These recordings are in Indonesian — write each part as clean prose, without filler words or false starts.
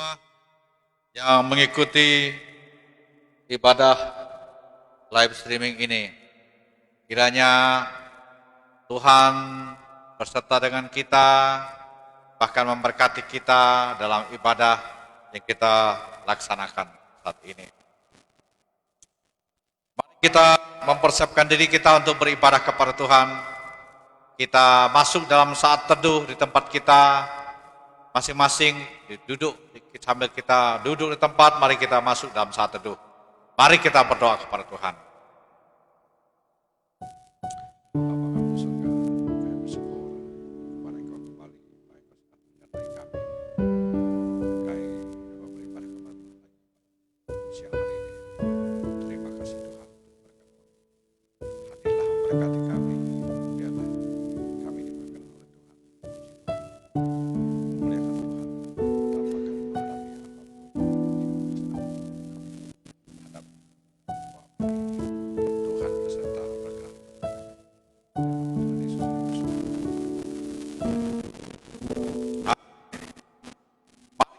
semua yang mengikuti ibadah live streaming ini. Kiranya Tuhan berserta dengan kita, bahkan memberkati kita dalam ibadah yang kita laksanakan saat ini. Mari kita mempersiapkan diri kita untuk beribadah kepada Tuhan. Kita masuk dalam saat teduh di tempat kita masing-masing, duduk sambil kita duduk di tempat. Mari kita masuk dalam saat teduh. Mari kita berdoa kepada Tuhan.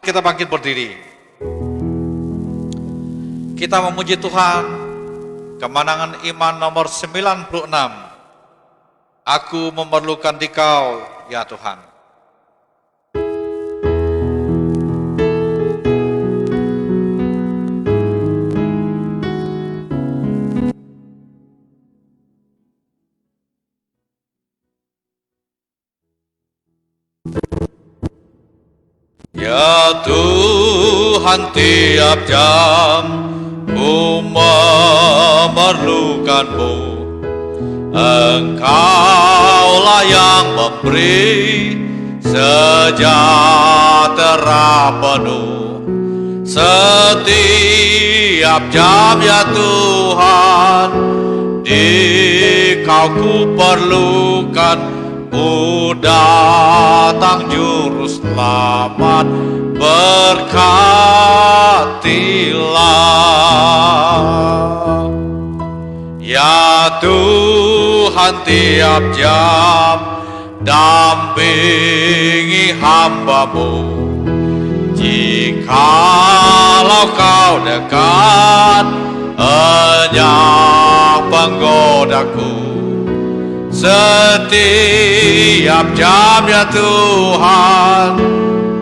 Kita bangkit berdiri. Kita memuji Tuhan. Kemenangan iman nomor 96. Aku memerlukan Dikau, ya Tuhan. Ya Tuhan, tiap jam ku memerlukan-Mu. Engkaulah yang memberi sejahtera penuh. Setiap jam ya Tuhan, Dikau ku perlukan. Ku datang juru selamat, berkatilah. Ya Tuhan, tiap jam dampingi hamba-Mu. Jikalau Kau dekat, enyah penggodaku. Setiap jam ya Tuhan,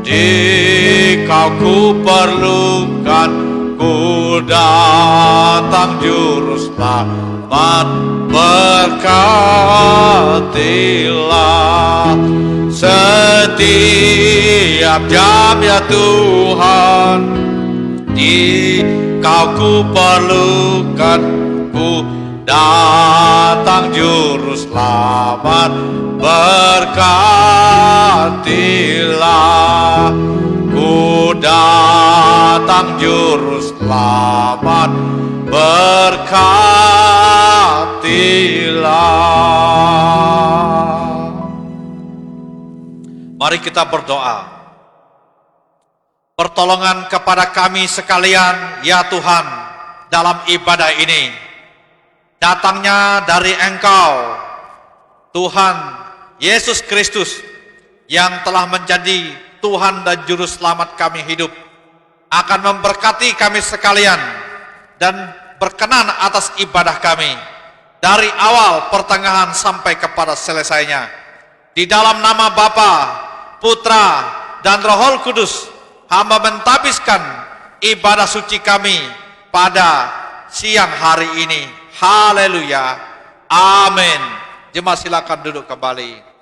Dikau ku perlukan. Ku datang juru selamat, berkatilah. Setiap jam ya Tuhan, Dikau ku perlukan. Ku datang juru selamat, berkatilah. Ku datang juru selamat, berkatilah. Mari kita berdoa. Pertolongan kepada kami sekalian ya Tuhan dalam ibadah ini datangnya dari Engkau, Tuhan Yesus Kristus, yang telah menjadi Tuhan dan Juru Selamat kami hidup, akan memberkati kami sekalian dan berkenan atas ibadah kami dari awal, pertengahan sampai kepada selesainya. Di dalam nama Bapa, Putra, dan Roh Kudus, hamba mentabiskan ibadah suci kami pada siang hari ini. Haleluya, amin. Jemaat silakan duduk kembali.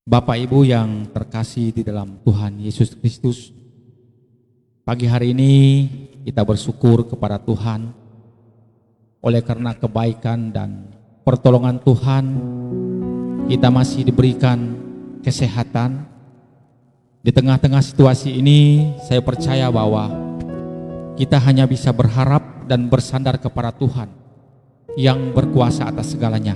Bapak Ibu yang terkasih di dalam Tuhan Yesus Kristus, pagi hari ini kita bersyukur kepada Tuhan oleh karena kebaikan dan pertolongan Tuhan. Kita masih diberikan kesehatan Di tengah-tengah situasi ini, saya percaya bahwa kita hanya bisa berharap dan bersandar kepada Tuhan yang berkuasa atas segalanya.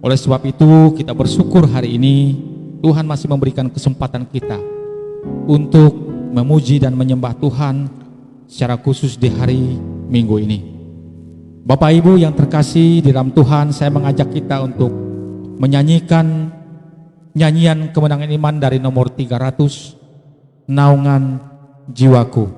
Oleh sebab itu, kita bersyukur hari ini Tuhan masih memberikan kesempatan kita untuk memuji dan menyembah Tuhan secara khusus di hari Minggu ini. Bapak Ibu yang terkasih di dalam Tuhan, saya mengajak kita untuk menyanyikan nyanyian kemenangan iman dari nomor 300, Naungan Jiwaku.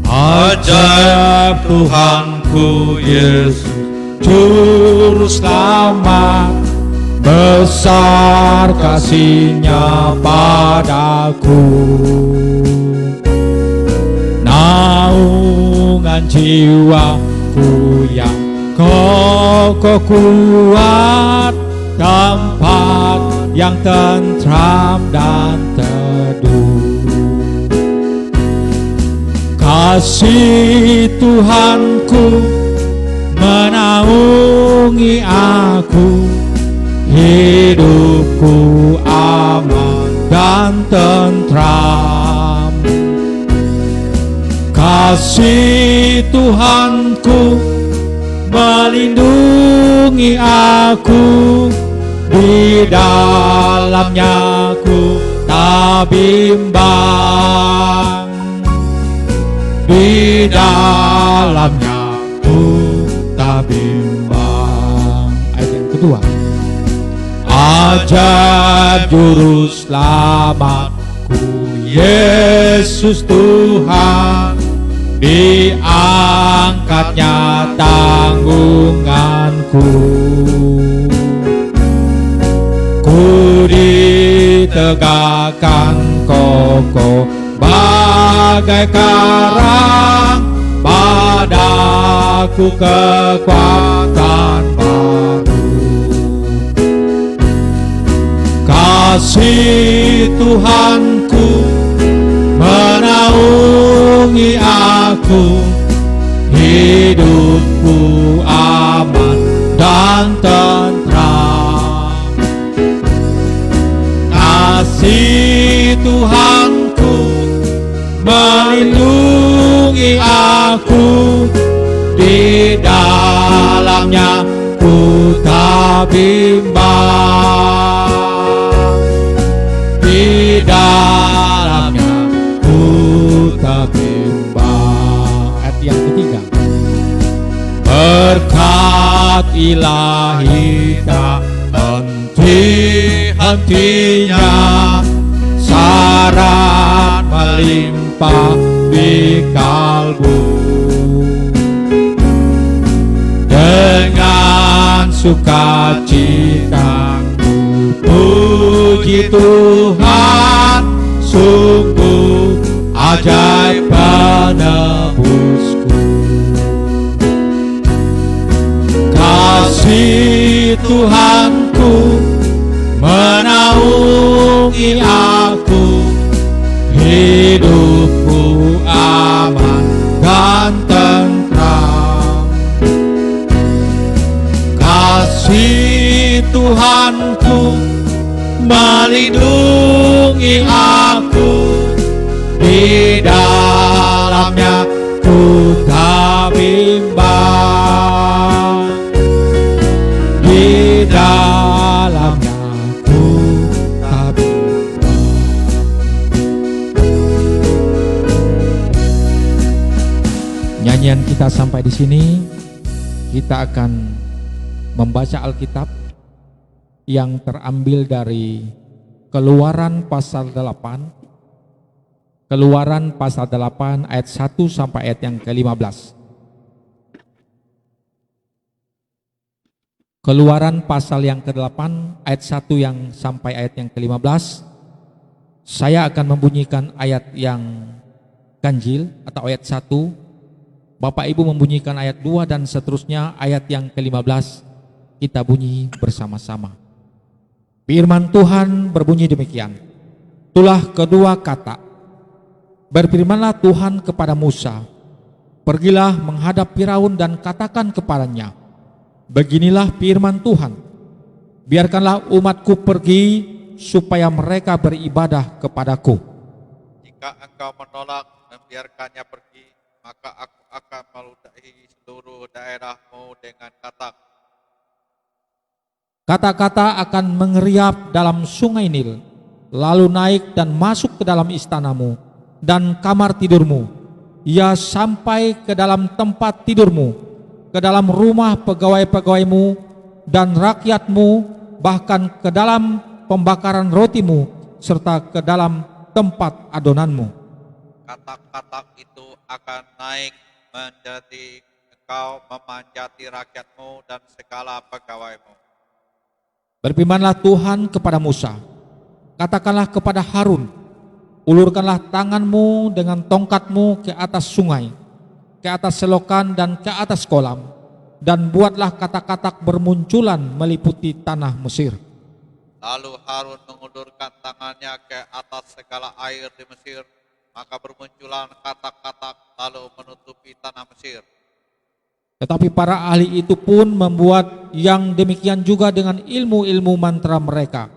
Ajaib Tuhanku Yesus, Juru Selamat, besar kasih-Nya padaku. Naungan jiwaku yang kokoh kuat, tempat yang tentram dan teduh. Kasih Tuhanku menaungi aku, hidupku aman dan tentram. Kasih Tuhanku melindungi aku, di dalamnya ku tak bimbang. Di dalamnya ku tak bimbang. Ayat yang kedua. Ajaib Juru Selamatku, Yesus Tuhan, diangkatnya tanggunganku. Ku ditegakkan kokoh bagai karang, padaku kekuatan baru. Kasih Tuhanku menaungi aku, hidupku aman dan tentram. Kasih Tuhanku melindungi aku, di dalamnya ku tak bimbang. Di dalamnya ku tak bimbang. Ayat yang ketiga. Berkat ilahi tak henti-hentinya, saran melimpah di kalbu. Dengan sukacita ku puji Tuhan, sungguh ajaib penebusku. Kasih Tuhanku menaungi aku, hidupku aman dan tentram. Kasih Tuhanku melindungi aku, di dalamnya ku tak bimbang. Di dalamnya ku tak bimbang. Nyanyian kita sampai di sini. Kita akan membaca Alkitab yang terambil dari Keluaran pasal 8. Keluaran pasal 8 ayat 1 sampai ayat yang ke-15. Keluaran pasal yang ke-8 ayat 1 yang sampai ayat yang ke-15. Saya akan membunyikan ayat yang ganjil atau ayat 1. Bapak Ibu membunyikan ayat 2 dan seterusnya ayat yang ke-15 kita bunyi bersama-sama. Firman Tuhan berbunyi demikian. Itulah kedua kata. Berfirmanlah Tuhan kepada Musa, pergilah menghadap Firaun dan katakan kepadanya, beginilah firman Tuhan, biarkanlah umatku pergi supaya mereka beribadah kepadaku. Jika engkau menolak membiarkannya pergi, maka aku akan meludahi seluruh daerahmu dengan katak. Kata-kata akan mengeriap dalam sungai Nil, lalu naik dan masuk ke dalam istanamu dan kamar tidurmu, ya sampai ke dalam tempat tidurmu, ke dalam rumah pegawai-pegawaimu dan rakyatmu, bahkan ke dalam pembakaran rotimu, serta ke dalam tempat adonanmu. Katak-katak itu akan naik menjadi engkau memanjati rakyatmu dan segala pegawaimu. Berfirmanlah Tuhan kepada Musa, katakanlah kepada Harun, ulurkanlah tanganmu dengan tongkatmu ke atas sungai, ke atas selokan dan ke atas kolam, dan buatlah katak-katak bermunculan meliputi tanah Mesir. Lalu Harun mengulurkan tangannya ke atas segala air di Mesir, maka bermunculan katak-katak lalu menutupi tanah Mesir. Tetapi para ahli itu pun membuat yang demikian juga dengan ilmu-ilmu mantra mereka,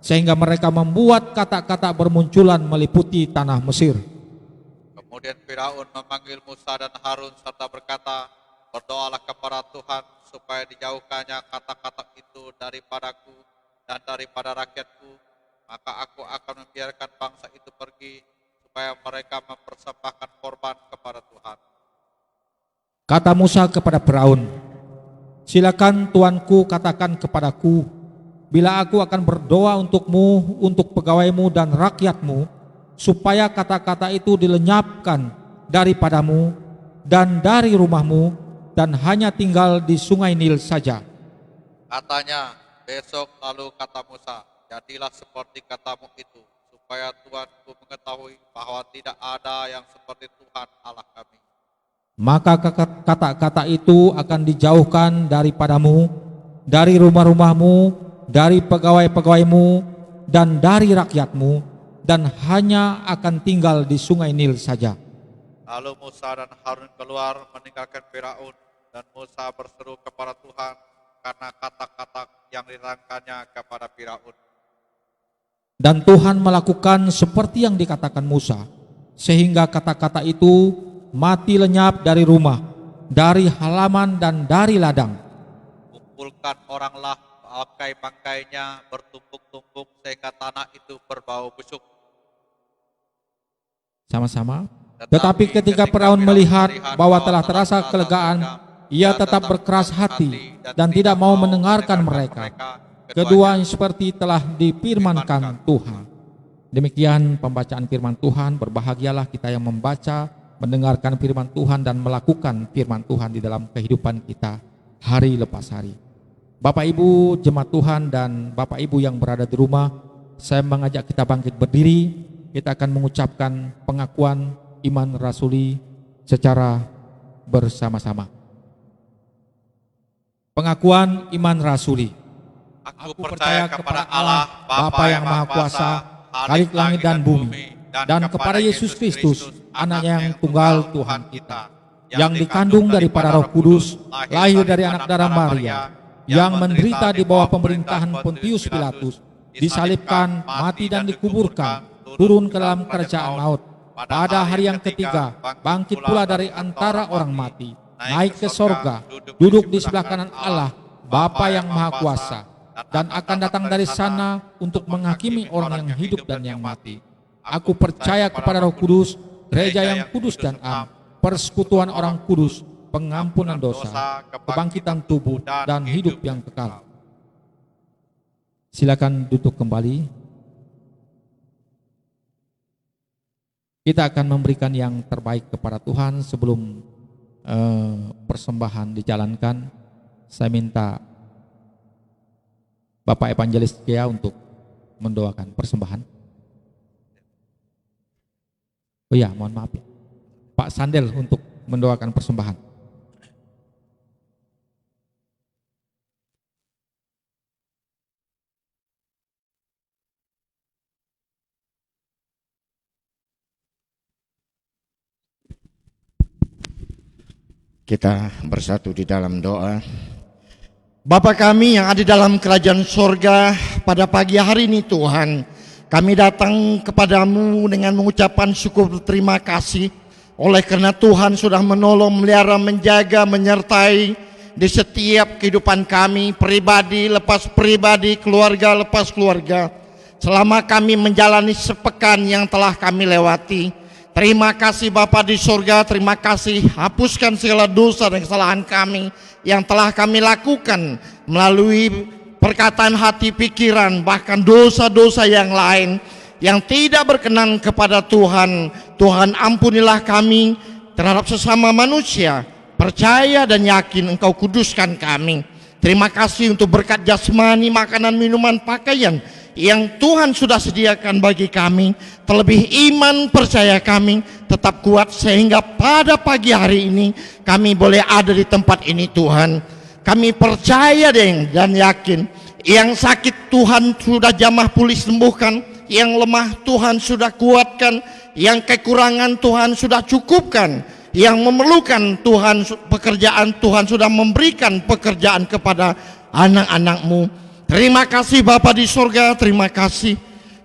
sehingga mereka membuat katak-katak bermunculan meliputi tanah Mesir. Kemudian Firaun memanggil Musa dan Harun serta berkata, berdoalah kepada Tuhan supaya dijauhkannya katak-katak itu daripadaku dan daripada rakyatku, maka aku akan membiarkan bangsa itu pergi supaya mereka mempersembahkan korban kepada Tuhan. Kata Musa kepada Firaun, silakan tuanku katakan kepadaku, bila aku akan berdoa untukmu, untuk pegawaimu dan rakyatmu, supaya kata-kata itu dilenyapkan daripadamu dan dari rumahmu, dan hanya tinggal di sungai Nil saja. Katanya, besok lalu kata Musa, jadilah seperti katamu itu, supaya Tuanku mengetahui bahwa tidak ada yang seperti Tuhan Allah kami. Maka kata-kata itu akan dijauhkan daripadamu, dari rumah-rumahmu, dari pegawai-pegawaimu, dan dari rakyatmu, dan hanya akan tinggal di sungai Nil saja. Lalu Musa dan Harun keluar meninggalkan Firaun, dan Musa berseru kepada Tuhan karena kata-kata yang diterangkannya kepada Firaun. Dan Tuhan melakukan seperti yang dikatakan Musa, sehingga kata-kata itu mati lenyap dari rumah, dari halaman dan dari ladang. Kumpulkan oranglah bangkai-bangkainya bertumpuk-tumpuk sehingga tanah itu berbau busuk. Sama-sama. Tetapi ketika Firaun melihat bahwa telah terasa kelegaan, ia tetap berkeras hati dan tidak mau mendengarkan mereka. Keduanya seperti telah difirmankan Tuhan. Demikian pembacaan firman Tuhan. Berbahagialah kita yang membaca, mendengarkan firman Tuhan dan melakukan firman Tuhan di dalam kehidupan kita hari lepas hari. Bapak Ibu jemaat Tuhan dan Bapak Ibu yang berada di rumah, saya mengajak kita bangkit berdiri. Kita akan mengucapkan pengakuan iman rasuli secara bersama-sama. Pengakuan iman rasuli. Aku percaya kepada Allah, Bapa yang Maha Kuasa, Khalik langit dan bumi, dan kepada Yesus Kristus, Anaknya yang tunggal Tuhan kita, yang dikandung daripada Roh Kudus, lahir dari anak darah Maria, yang menderita di bawah pemerintahan Pontius Pilatus, disalibkan, mati dan dikuburkan, turun ke dalam kerajaan maut, pada hari yang ketiga bangkit pula dari antara orang mati, naik ke sorga, duduk di sebelah kanan Allah, Bapa yang Maha Kuasa, dan akan datang dari sana untuk menghakimi orang yang hidup dan yang mati. Aku percaya kepada Roh Kudus, gereja yang kudus dan am, persekutuan orang kudus, pengampunan dosa, kebangkitan tubuh, dan hidup yang kekal. Silakan duduk kembali. Kita akan memberikan yang terbaik kepada Tuhan. Sebelum persembahan dijalankan, saya minta Bapak Evangelis Kia untuk mendoakan persembahan. Oh ya, mohon maaf ya. Pak Sandel untuk mendoakan persembahan. Kita bersatu di dalam doa. Bapa kami yang ada dalam kerajaan sorga, pada pagi hari ini Tuhan, kami datang kepadamu dengan mengucapkan syukur terima kasih oleh karena Tuhan sudah menolong, melihara, menjaga, menyertai di setiap kehidupan kami, pribadi lepas pribadi, keluarga lepas keluarga, selama kami menjalani sepekan yang telah kami lewati. Terima kasih Bapa di surga, terima kasih, hapuskan segala dosa dan kesalahan kami yang telah kami lakukan melalui perkataan hati, pikiran, bahkan dosa-dosa yang lain yang tidak berkenan kepada Tuhan. Tuhan, ampunilah kami terhadap sesama manusia, percaya dan yakin Engkau kuduskan kami. Terima kasih untuk berkat jasmani, makanan, minuman, pakaian yang Tuhan sudah sediakan bagi kami. Terlebih iman percaya kami tetap kuat sehingga pada pagi hari ini kami boleh ada di tempat ini Tuhan. Kami percaya dan yakin yang sakit Tuhan sudah jamah pulih sembuhkan, yang lemah Tuhan sudah kuatkan, yang kekurangan Tuhan sudah cukupkan, yang memerlukan Tuhan pekerjaan Tuhan sudah memberikan pekerjaan kepada anak-anak-Mu. Terima kasih Bapa di surga, terima kasih.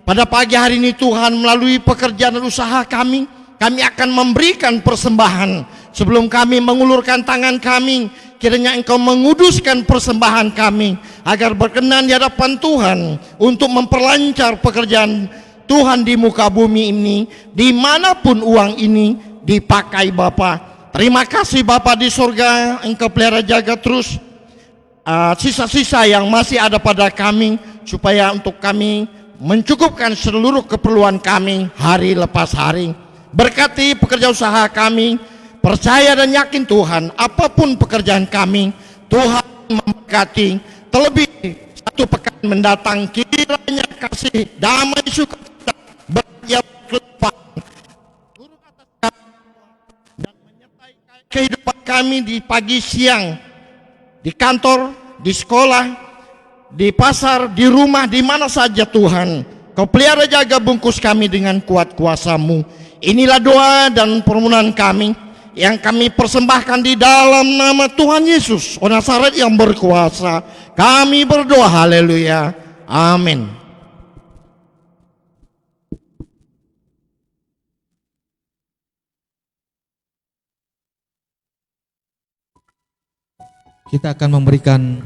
Pada pagi hari ini Tuhan, melalui pekerjaan dan usaha kami akan memberikan persembahan. Sebelum kami mengulurkan tangan kami, kiranya Engkau menguduskan persembahan kami agar berkenan di hadapan Tuhan untuk memperlancar pekerjaan Tuhan di muka bumi ini, dimanapun uang ini dipakai Bapa. Terima kasih Bapa di surga, Engkau pelihara jaga terus sisa-sisa yang masih ada pada kami, supaya untuk kami mencukupkan seluruh keperluan kami hari lepas hari. Berkati pekerja usaha kami, percaya dan yakin Tuhan, apapun pekerjaan kami, Tuhan memberkati. Terlebih satu pekan mendatang, kiranya kasih, damai, sukacita, berjaya kelimpahan turun atas kami dan menyertai kehidupan kami di pagi siang, di kantor, di sekolah, di pasar, di rumah, di mana saja Tuhan. Kau pelihara jaga bungkus kami dengan kuat kuasa-Mu. Inilah doa dan permohonan kami yang kami persembahkan di dalam nama Tuhan Yesus orang Nazaret yang berkuasa. Kami berdoa, haleluya, amin. Kita akan memberikan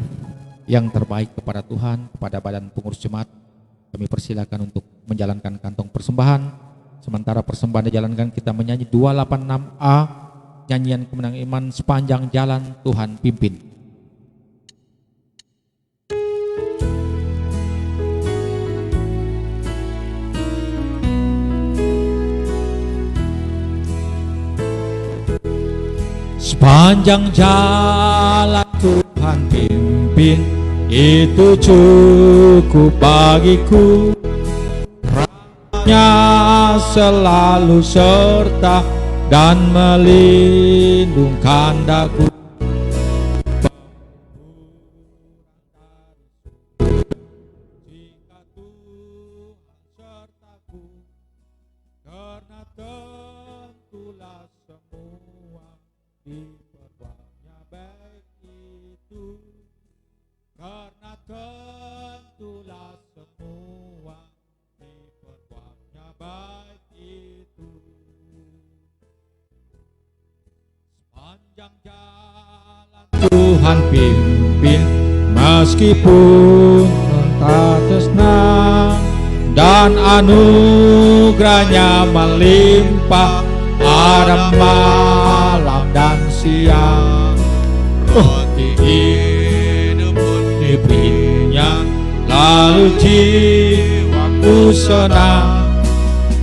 yang terbaik kepada Tuhan, kepada badan pengurus jemaat. Kami persilakan untuk menjalankan kantong persembahan. Sementara persembahan dijalankan, kita menyanyi 286A, nyanyian kemenangan iman, sepanjang jalan Tuhan pimpin. Sepanjang jalan Tuhan pimpin, itu cukup bagiku. Rahmat-Nya selalu serta dan melindungkan daku. Jika Tuhan sertaku, karena tentulah semua diperbuatnya baik itu, karena tentulah semua diperbuatnya baik itu. Sepanjang jalan Tuhan pimpin, meskipun tak senang, dan anugerahnya melimpah pada malam dan siang. Roti hidup pun diberinya, lalu jiwaku senang.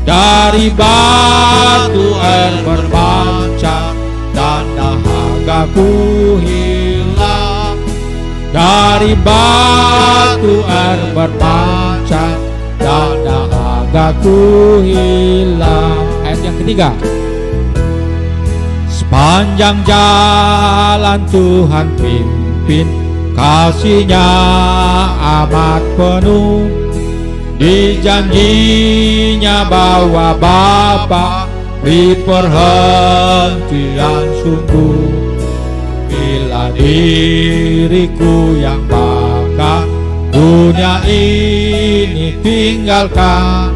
Dari batu air berpancar dan dahagaku hilang. Dari batu air berpancar dan dahagaku hilang. Ayat yang ketiga. Sepanjang jalan Tuhan pimpin, kasih-Nya amat penuh. Di janji-Nya bahwa Bapa beri perhentian sungguh. bila diriku yang bangga dunia ini tinggalkan,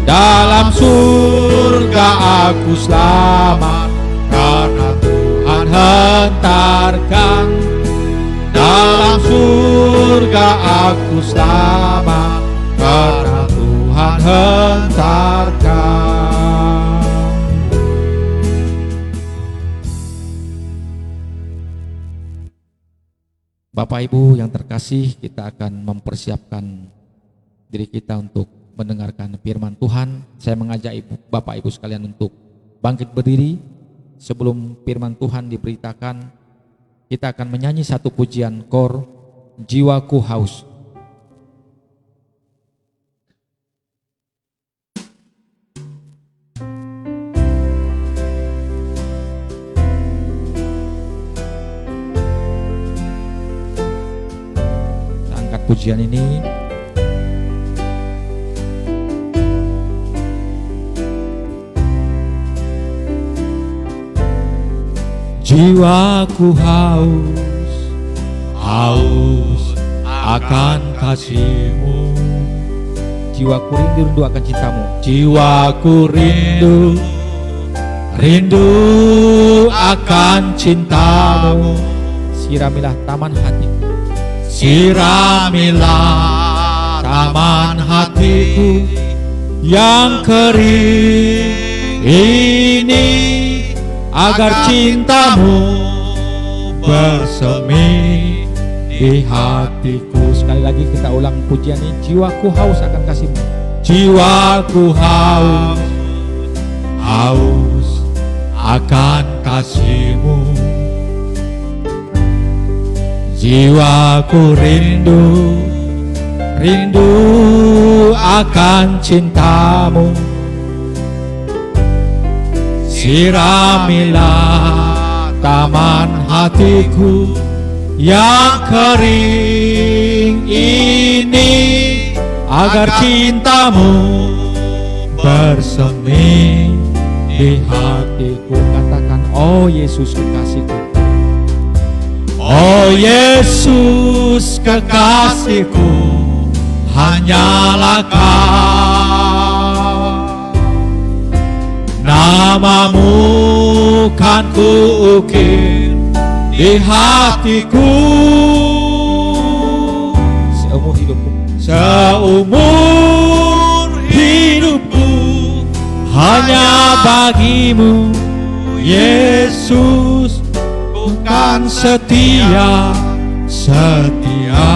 dalam surga aku selamat karena Tuhan hantarkan. Dalam surga aku selamat karena Tuhan hantarkan. Bapak Ibu yang terkasih, kita akan mempersiapkan diri kita untuk mendengarkan firman Tuhan. Saya mengajak Bapak Ibu sekalian untuk bangkit berdiri. Sebelum firman Tuhan diberitakan, kita akan menyanyi satu pujian kor, Jiwaku Haus. Kita angkat pujian ini. Jiwaku haus, haus akan kasih-Mu. Jiwaku rindu akan cinta-Mu. Jiwaku rindu, rindu akan cinta-Mu. Siramilah taman hatiku, siramilah taman hatiku yang kering ini, agar cinta-Mu bersemi di hatiku. Sekali lagi kita ulang pujian ini. Jiwaku haus akan kasih-Mu. Jiwaku haus, haus akan kasih-Mu. Jiwaku rindu, rindu akan cinta-Mu. Siramilah taman hatiku yang kering ini, agar cinta-Mu bersemi di hatiku. Katakan, oh Yesus kekasihku. Oh Yesus kekasihku, hanyalah Kau. Nama-Mu kan kuukir di hatiku. Seumur hidupku, seumur hidupku, hanya bagi-Mu Yesus. Bukan setia, setia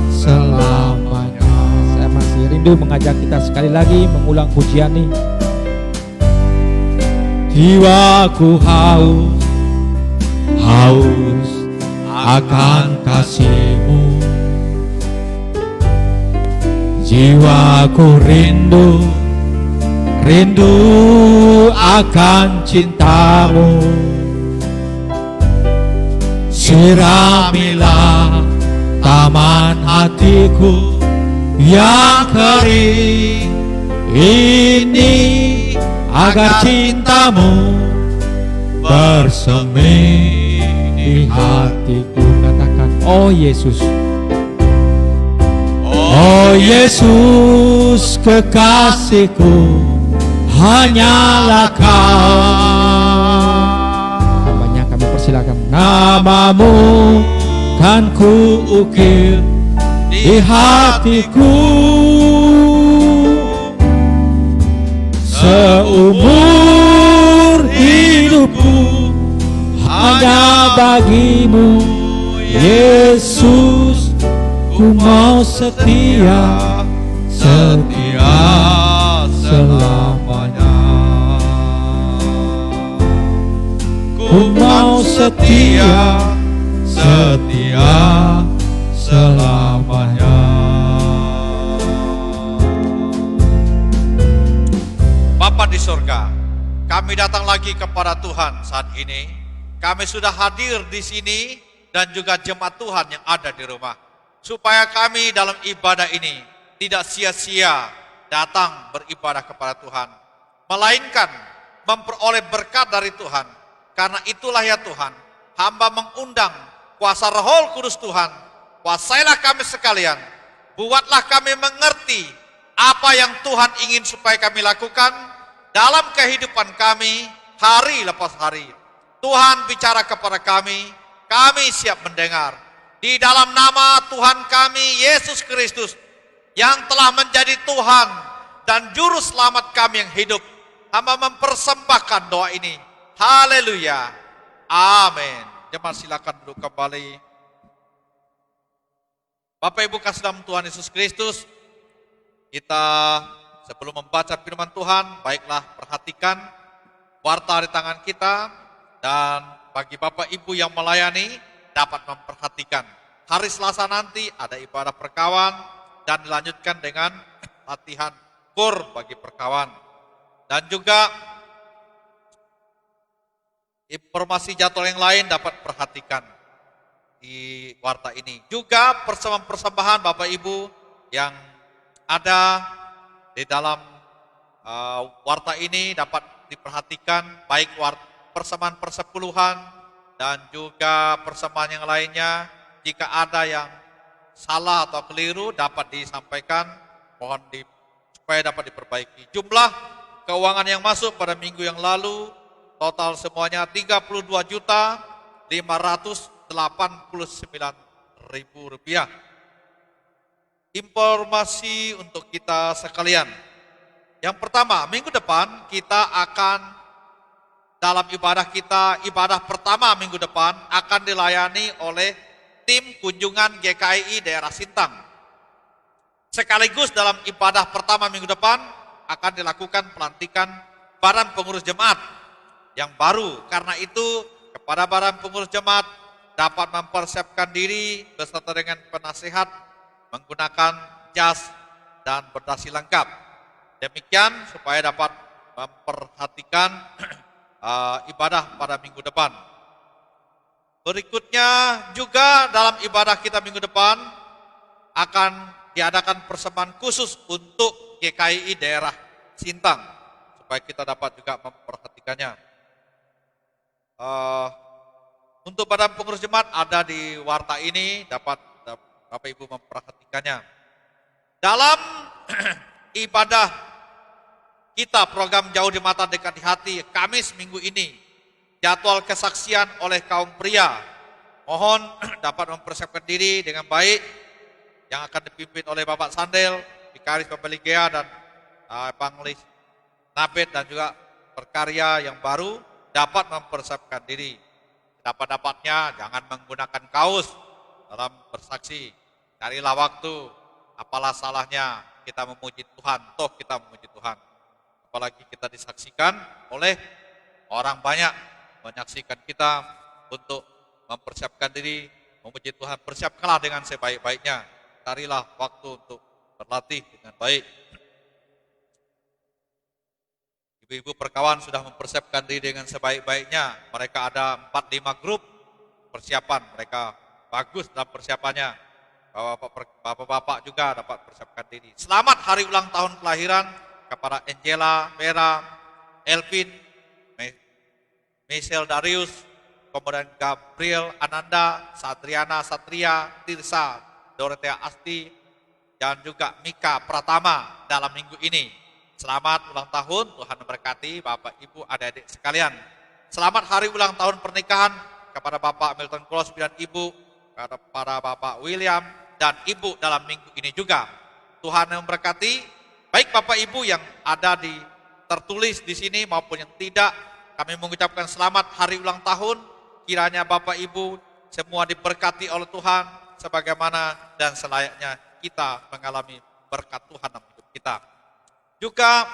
selamanya. Saya masih rindu mengajak kita sekali lagi mengulang pujian ini. Jiwaku haus, haus akan kasih-Mu. Jiwaku rindu, rindu akan cinta-Mu. Siramilah taman hatiku yang kering ini, agar cinta-Mu bersemi di hatiku. Katakan, oh Yesus, oh Yesus kekasihku, hanyalah Kau. Namanya kami persilakan. Nama-Mu kan kuukir di hatiku. Seumur hidupku, hanya bagi-Mu Yesus. Ku mau setia, setia selamanya. Ku mau setia, setia selamanya. Bapa di sorga, kami datang lagi kepada Tuhan saat ini. Kami sudah hadir di sini dan juga jemaat Tuhan yang ada di rumah, supaya kami dalam ibadah ini tidak sia-sia datang beribadah kepada Tuhan, melainkan memperoleh berkat dari Tuhan. Karena itulah ya Tuhan, hamba mengundang kuasa Roh Kudus Tuhan, kuasailah kami sekalian, buatlah kami mengerti apa yang Tuhan ingin supaya kami lakukan dalam kehidupan kami hari lepas hari. Tuhan bicara kepada kami siap mendengar. Di dalam nama Tuhan kami Yesus Kristus yang telah menjadi Tuhan dan juru selamat kami yang hidup, hamba mempersembahkan doa ini. Haleluya. Amin. Jemaat silakan duduk kembali. Bapak Ibu kasih dalam Tuhan Yesus Kristus, kita sebelum membaca firman Tuhan, baiklah perhatikan warta di tangan kita, dan bagi Bapak Ibu yang melayani dapat memperhatikan. Hari Selasa nanti ada ibadah perkawan dan dilanjutkan dengan latihan kur bagi perkawan. Dan juga informasi jadwal yang lain dapat perhatikan di warta ini. Juga persembahan Bapak Ibu yang ada di dalam warta ini dapat diperhatikan, baik persembahan persepuluhan dan juga persembahan yang lainnya. Jika ada yang salah atau keliru dapat disampaikan, mohon supaya dapat diperbaiki. Jumlah keuangan yang masuk pada minggu yang lalu total semuanya 32.589.000 rupiah. Informasi untuk kita sekalian. Yang pertama, minggu depan kita akan dalam ibadah kita, ibadah pertama minggu depan akan dilayani oleh tim kunjungan GKI daerah Sintang. Sekaligus dalam ibadah pertama minggu depan akan dilakukan pelantikan Badan Pengurus Jemaat yang baru. Karena itu kepada Badan Pengurus Jemaat dapat mempersiapkan diri beserta dengan penasehat menggunakan jas dan berdasi lengkap. Demikian supaya dapat memperhatikan ibadah pada minggu depan. Berikutnya juga dalam ibadah kita minggu depan akan diadakan persembahan khusus untuk GKI daerah Sintang supaya kita dapat juga memperhatikannya. Untuk Badan Pengurus Jemaat ada di warta ini, dapat Bapak Ibu memperhatikannya. Dalam ibadah kita program Jauh di Mata Dekat di Hati, Kamis minggu ini, jadwal kesaksian oleh kaum pria. Mohon dapat mempersiapkan diri dengan baik, yang akan dipimpin oleh Bapak Sandel, Vikaris Pembeligea dan Evangelis Nabet, dan juga berkarya yang baru dapat mempersiapkan diri. Dapat-dapatnya jangan menggunakan kaos dalam bersaksi. Carilah waktu, apalah salahnya kita memuji Tuhan, toh kita memuji Tuhan. Apalagi kita disaksikan oleh orang banyak, menyaksikan kita untuk mempersiapkan diri, memuji Tuhan. Persiapkanlah dengan sebaik-baiknya. Carilah waktu untuk berlatih dengan baik. Ibu-ibu perkawan sudah mempersiapkan diri dengan sebaik-baiknya. Mereka ada 4-5 grup persiapan, mereka bagus dalam persiapannya. Bapak-bapak juga dapat persiapkan diri. Selamat hari ulang tahun kelahiran kepada Angela, Vera, Elvin, Michelle Darius, kemudian Gabriel Ananda, Satriana Satria, Tirsa, Dorothea Asti, dan juga Mika Pratama dalam minggu ini. Selamat ulang tahun, Tuhan memberkati Bapak Ibu adik-adik sekalian. Selamat hari ulang tahun pernikahan kepada Bapak Milton Crosby dan Ibu, kepada Bapak William dan Ibu dalam minggu ini juga. Tuhan memberkati, baik Bapak Ibu yang ada tertulis di sini maupun yang tidak. Kami mengucapkan selamat hari ulang tahun. Kiranya Bapak Ibu semua diberkati oleh Tuhan sebagaimana dan selayaknya kita mengalami berkat Tuhan dalam hidup kita. Juga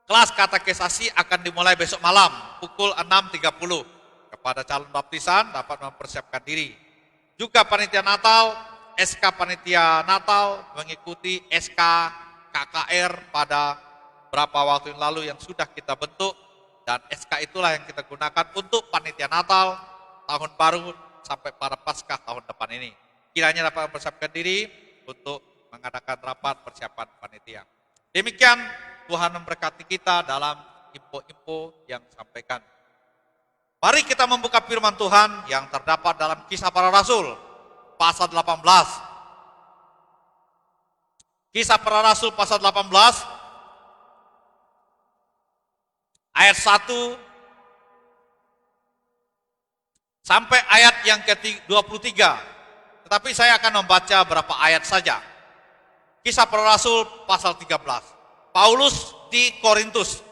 kelas katekisasi akan dimulai besok malam pukul 6.30. Kepada calon baptisan dapat mempersiapkan diri. Juga panitia Natal, SK panitia Natal mengikuti SK KKR pada beberapa waktu yang lalu yang sudah kita bentuk, dan SK itulah yang kita gunakan untuk panitia Natal, tahun baru sampai para Paskah tahun depan ini. Kiranya dapat mempersiapkan diri untuk mengadakan rapat persiapan panitia. Demikian Tuhan memberkati kita dalam info-info yang disampaikan. Mari kita membuka firman Tuhan yang terdapat dalam Kisah Para Rasul pasal 18. Kisah Para Rasul pasal 18 ayat 1 sampai ayat yang ke-23. Tetapi saya akan membaca berapa ayat saja. Kisah Para Rasul pasal 13. Paulus di Korintus.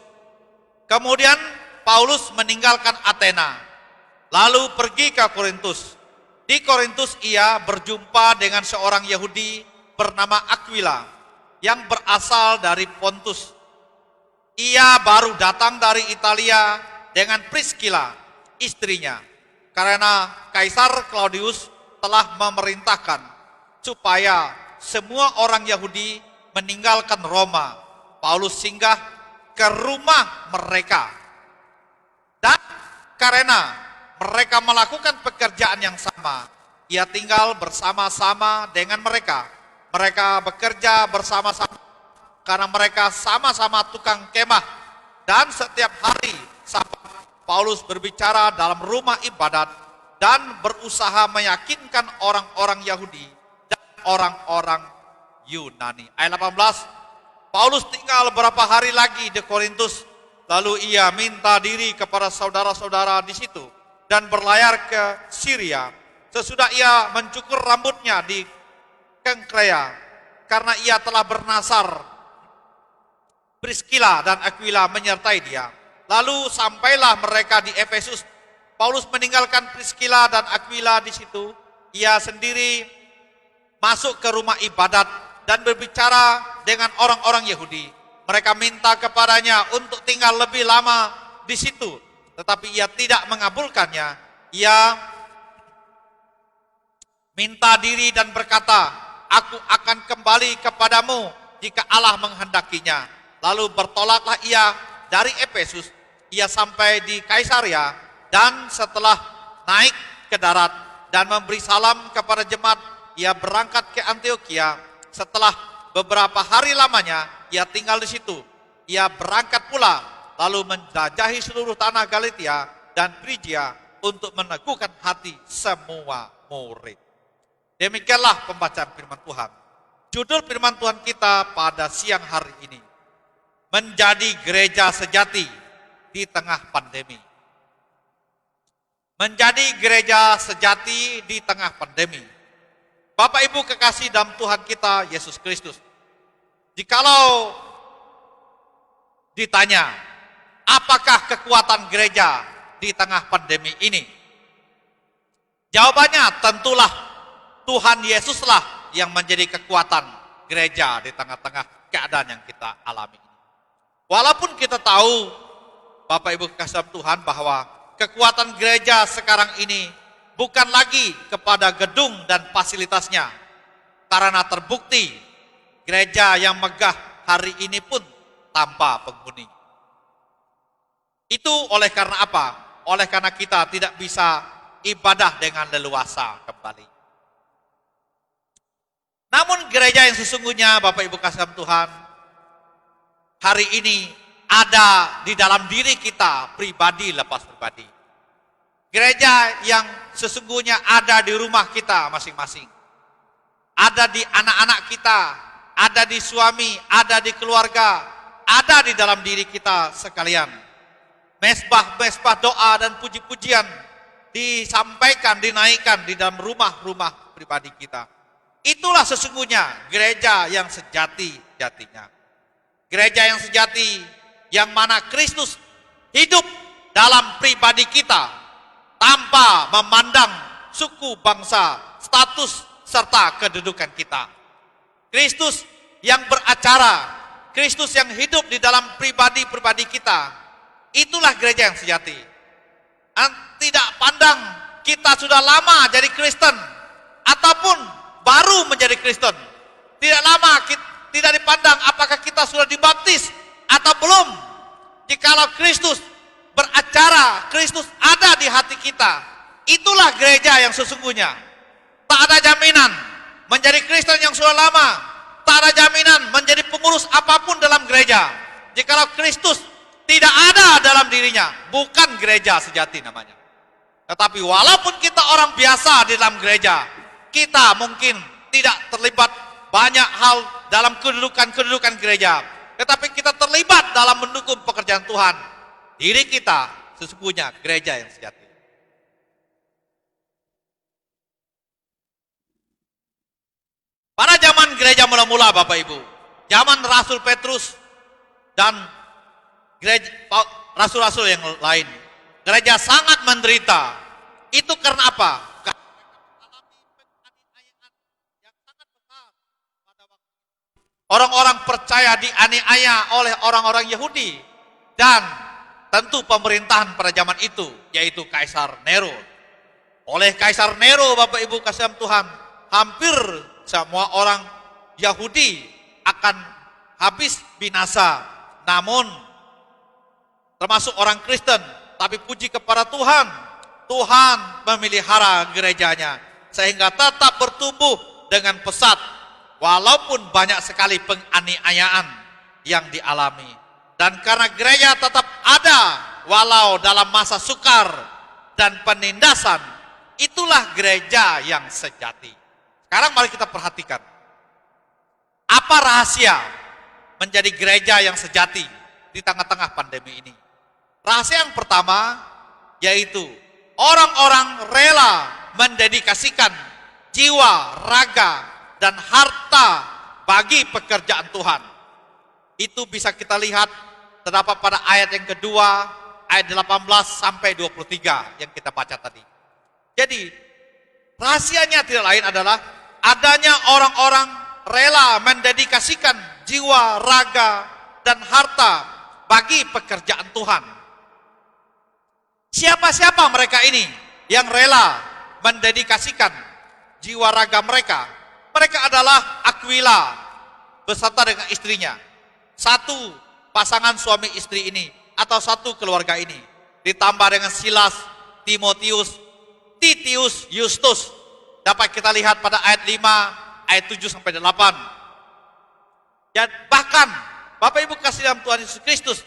Kemudian Paulus meninggalkan Athena, lalu pergi ke Korintus. Di Korintus ia berjumpa dengan seorang Yahudi bernama Aquila yang berasal dari Pontus. Ia baru datang dari Italia dengan Priscilla, istrinya, karena Kaisar Claudius telah memerintahkan supaya semua orang Yahudi meninggalkan Roma. Paulus singgah ke rumah mereka. Dan karena mereka melakukan pekerjaan yang sama, ia tinggal bersama-sama dengan mereka. Mereka bekerja bersama-sama karena mereka sama-sama tukang kemah. Dan setiap hari Sabat, Paulus berbicara dalam rumah ibadat dan berusaha meyakinkan orang-orang Yahudi dan orang-orang Yunani. Ayat 18, Paulus tinggal beberapa hari lagi di Korintus, lalu ia minta diri kepada saudara-saudara di situ dan berlayar ke Syria. Sesudah ia mencukur rambutnya di Kengkrea, karena ia telah bernasar. Priscilla dan Aquila menyertai dia. Lalu sampailah mereka di Efesus. Paulus meninggalkan Priscilla dan Aquila di situ. Ia sendiri masuk ke rumah ibadat dan berbicara dengan orang-orang Yahudi. Mereka minta kepadanya untuk tinggal lebih lama di situ, tetapi ia tidak mengabulkannya. Ia minta diri dan berkata, "Aku akan kembali kepadamu jika Allah menghendakinya." Lalu bertolaklah ia dari Efesus. Ia sampai di Kaisaria, dan setelah naik ke darat dan memberi salam kepada jemaat, ia berangkat ke Antioquia. Setelah beberapa hari lamanya, ia tinggal di situ. Ia berangkat pula, lalu menjelajahi seluruh tanah Galatia dan Frigia untuk meneguhkan hati semua murid. Demikianlah pembacaan firman Tuhan. Judul firman Tuhan kita pada siang hari ini, menjadi gereja sejati di tengah pandemi. Menjadi gereja sejati di tengah pandemi. Bapak Ibu kekasih dalam Tuhan kita Yesus Kristus, jikalau ditanya, apakah kekuatan gereja di tengah pandemi ini? Jawabannya tentulah Tuhan Yesuslah yang menjadi kekuatan gereja di tengah-tengah keadaan yang kita alami ini. Walaupun kita tahu, Bapak Ibu kekasih dalam Tuhan, bahwa kekuatan gereja sekarang ini bukan lagi kepada gedung dan fasilitasnya, karena terbukti gereja yang megah hari ini pun tanpa penghuni. Itu oleh karena apa? Oleh karena kita tidak bisa ibadah dengan leluasa kembali. Namun gereja yang sesungguhnya, Bapak Ibu kasih dalam Tuhan, hari ini ada di dalam diri kita pribadi lepas pribadi. Gereja yang sesungguhnya ada di rumah kita masing-masing. Ada di anak-anak kita, ada di suami, ada di keluarga, ada di dalam diri kita sekalian. Mesbah-mesbah doa dan puji-pujian disampaikan, dinaikkan di dalam rumah-rumah pribadi kita. Itulah sesungguhnya gereja yang sejati-jatinya. Gereja yang sejati, yang mana Kristus hidup dalam pribadi kita, tanpa memandang suku, bangsa, status, serta kedudukan kita. Kristus yang beracara, Kristus yang hidup di dalam pribadi-pribadi kita, itulah gereja yang sejati. Tidak pandang kita sudah lama jadi Kristen, ataupun baru menjadi Kristen. Tidak lama, tidak dipandang apakah kita sudah dibaptis atau belum. Jikalau Kristus beracara, Kristus ada di hati kita, itulah gereja yang sesungguhnya. Tak ada jaminan menjadi Kristen yang sudah lama, tak ada jaminan menjadi pengurus apapun dalam gereja. Jikalau Kristus tidak ada dalam dirinya, bukan gereja sejati namanya. Tetapi walaupun kita orang biasa di dalam gereja, kita mungkin tidak terlibat banyak hal dalam kedudukan gereja, tetapi kita terlibat dalam mendukung pekerjaan Tuhan. Diri kita sesungguhnya gereja yang sejati. Pada zaman gereja mula-mula Bapak Ibu, zaman Rasul Petrus dan gereja rasul-rasul yang lain, gereja sangat menderita. Itu karena apa? Karena mengalami penganiayaan yang sangat besar pada waktu itu. Orang-orang percaya dianiaya oleh orang-orang Yahudi dan tentu pemerintahan pada zaman itu, yaitu Kaisar Nero. Oleh Kaisar Nero, Bapak Ibu kasih Tuhan, hampir semua orang Yahudi akan habis binasa. Namun termasuk orang Kristen, tapi puji kepada Tuhan, Tuhan memelihara gerejanya sehingga tetap bertumbuh dengan pesat walaupun banyak sekali penganiayaan yang dialami. Dan karena gereja tetap ada walau dalam masa sukar dan penindasan, itulah gereja yang sejati. Sekarang mari kita perhatikan, apa rahasia menjadi gereja yang sejati di tengah-tengah pandemi ini? Rahasia yang pertama yaitu orang-orang rela mendedikasikan jiwa, raga, dan harta bagi pekerjaan Tuhan. Itu bisa kita lihat terdapat pada ayat yang kedua, ayat 18 sampai 23 yang kita baca tadi. Jadi rahasianya tidak lain adalah adanya orang-orang rela mendedikasikan jiwa, raga, dan harta bagi pekerjaan Tuhan. Siapa-siapa mereka ini yang rela mendedikasikan jiwa raga mereka? Mereka adalah Aquila beserta dengan istrinya. Satu pasangan suami istri ini atau satu keluarga ini. Ditambah dengan Silas, Timotius, Titius, Justus. Dapat kita lihat pada ayat 5, ayat 7 sampai 8. Dan bahkan Bapak Ibu kasih dalam Tuhan Yesus Kristus,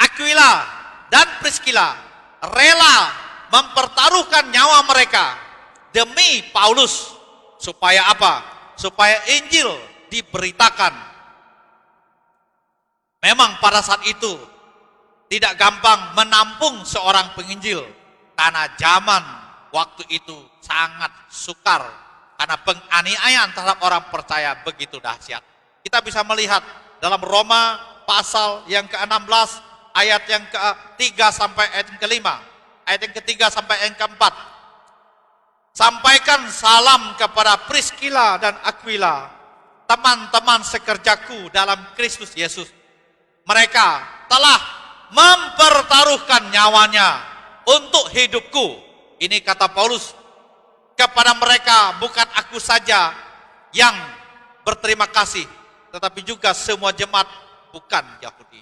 Aquila dan Priscilla rela mempertaruhkan nyawa mereka demi Paulus. Supaya apa? Supaya Injil diberitakan. Memang pada saat itu tidak gampang menampung seorang penginjil karena zaman waktu itu sangat sukar karena penganiayaan terhadap orang percaya begitu dahsyat. Kita bisa melihat dalam Roma pasal yang ke-16 ayat yang ke-3 sampai ayat yang ke-5, ayat yang ke-3 sampai ayat yang ke-4. Sampaikan salam kepada Priscilla dan Aquila, teman-teman sekerjaku dalam Kristus Yesus. Mereka telah mempertaruhkan nyawanya untuk hidupku. Ini kata Paulus. Kepada mereka bukan aku saja yang berterima kasih, tetapi juga semua jemaat bukan Yahudi.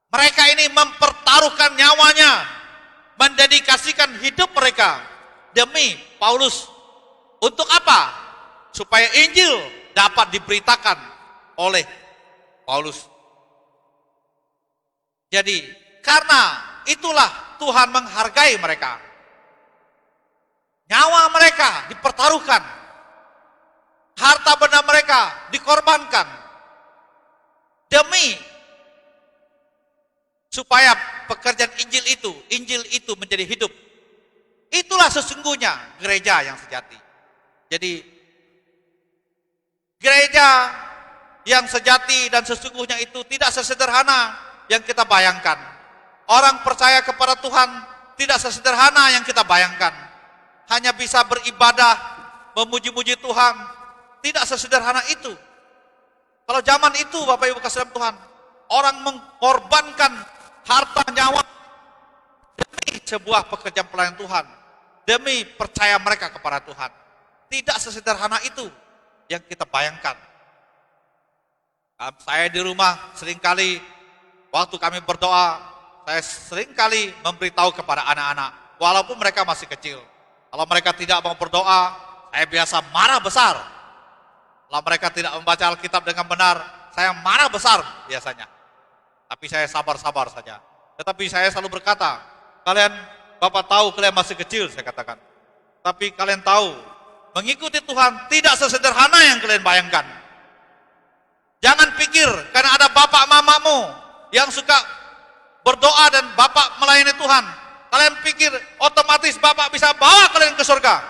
Mereka ini mempertaruhkan nyawanya, mendedikasikan hidup mereka demi Paulus. Untuk apa? Supaya Injil dapat diberitakan oleh Paulus. Jadi karena itulah Tuhan menghargai mereka. Nyawa mereka dipertaruhkan, harta benda mereka dikorbankan demi supaya pekerjaan Injil itu menjadi hidup. Itulah sesungguhnya gereja yang sejati. Jadi gereja yang sejati dan sesungguhnya itu tidak sesederhana yang kita bayangkan. Orang percaya kepada Tuhan tidak sesederhana yang kita bayangkan. Hanya bisa beribadah, memuji-muji Tuhan, tidak sesederhana itu. Kalau zaman itu Bapak Ibu kasih dalam Tuhan, orang mengorbankan harta nyawa demi sebuah pekerjaan pelayanan Tuhan, demi percaya mereka kepada Tuhan. Tidak sesederhana itu yang kita bayangkan. Saya di rumah seringkali waktu kami berdoa, saya seringkali memberitahu kepada anak-anak, walaupun mereka masih kecil. Kalau mereka tidak mau berdoa, saya biasa marah besar. Kalau mereka tidak membaca Alkitab dengan benar, saya marah besar biasanya. Tapi saya sabar-sabar saja. Tetapi saya selalu berkata, kalian Bapak tahu kalian masih kecil, saya katakan. Tapi kalian tahu, mengikuti Tuhan tidak sesederhana yang kalian bayangkan. Jangan pikir karena ada bapak mamamu yang suka berdoa dan bapak melayani Tuhan, kalian pikir otomatis bapak bisa bawa kalian ke surga.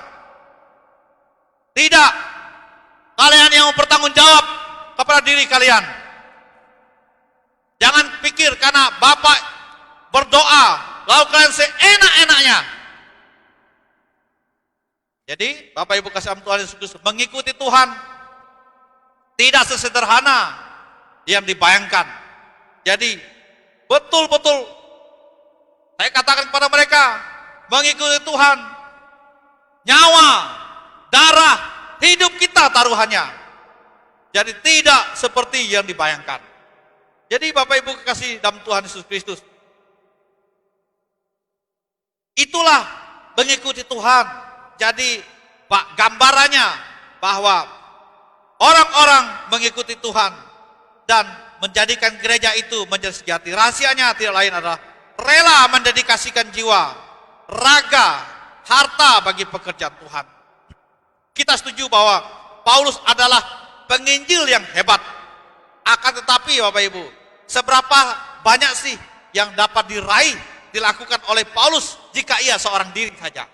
Tidak. Kalian yang bertanggung jawab kepada diri kalian. Jangan pikir karena bapak berdoa lalu kalian seenak-enaknya. Jadi Bapak Ibu kasih Tuhan Yesus Kristus, mengikuti Tuhan tidak sesederhana yang dibayangkan. Jadi betul-betul saya katakan kepada mereka, mengikuti Tuhan, nyawa, darah, hidup kita taruhannya. Jadi tidak seperti yang dibayangkan. Jadi Bapak Ibu kasih dalam Tuhan Yesus Kristus, itulah mengikuti Tuhan. Jadi Pak, gambarannya bahwa orang-orang mengikuti Tuhan dan menjadikan gereja itu menjadi sejati. Rahasianya tidak lain adalah rela mendedikasikan jiwa, raga, harta bagi pekerjaan Tuhan. Kita setuju bahwa Paulus adalah penginjil yang hebat. Akan tetapi Bapak Ibu, seberapa banyak sih yang dapat diraih, dilakukan oleh Paulus jika ia seorang diri saja?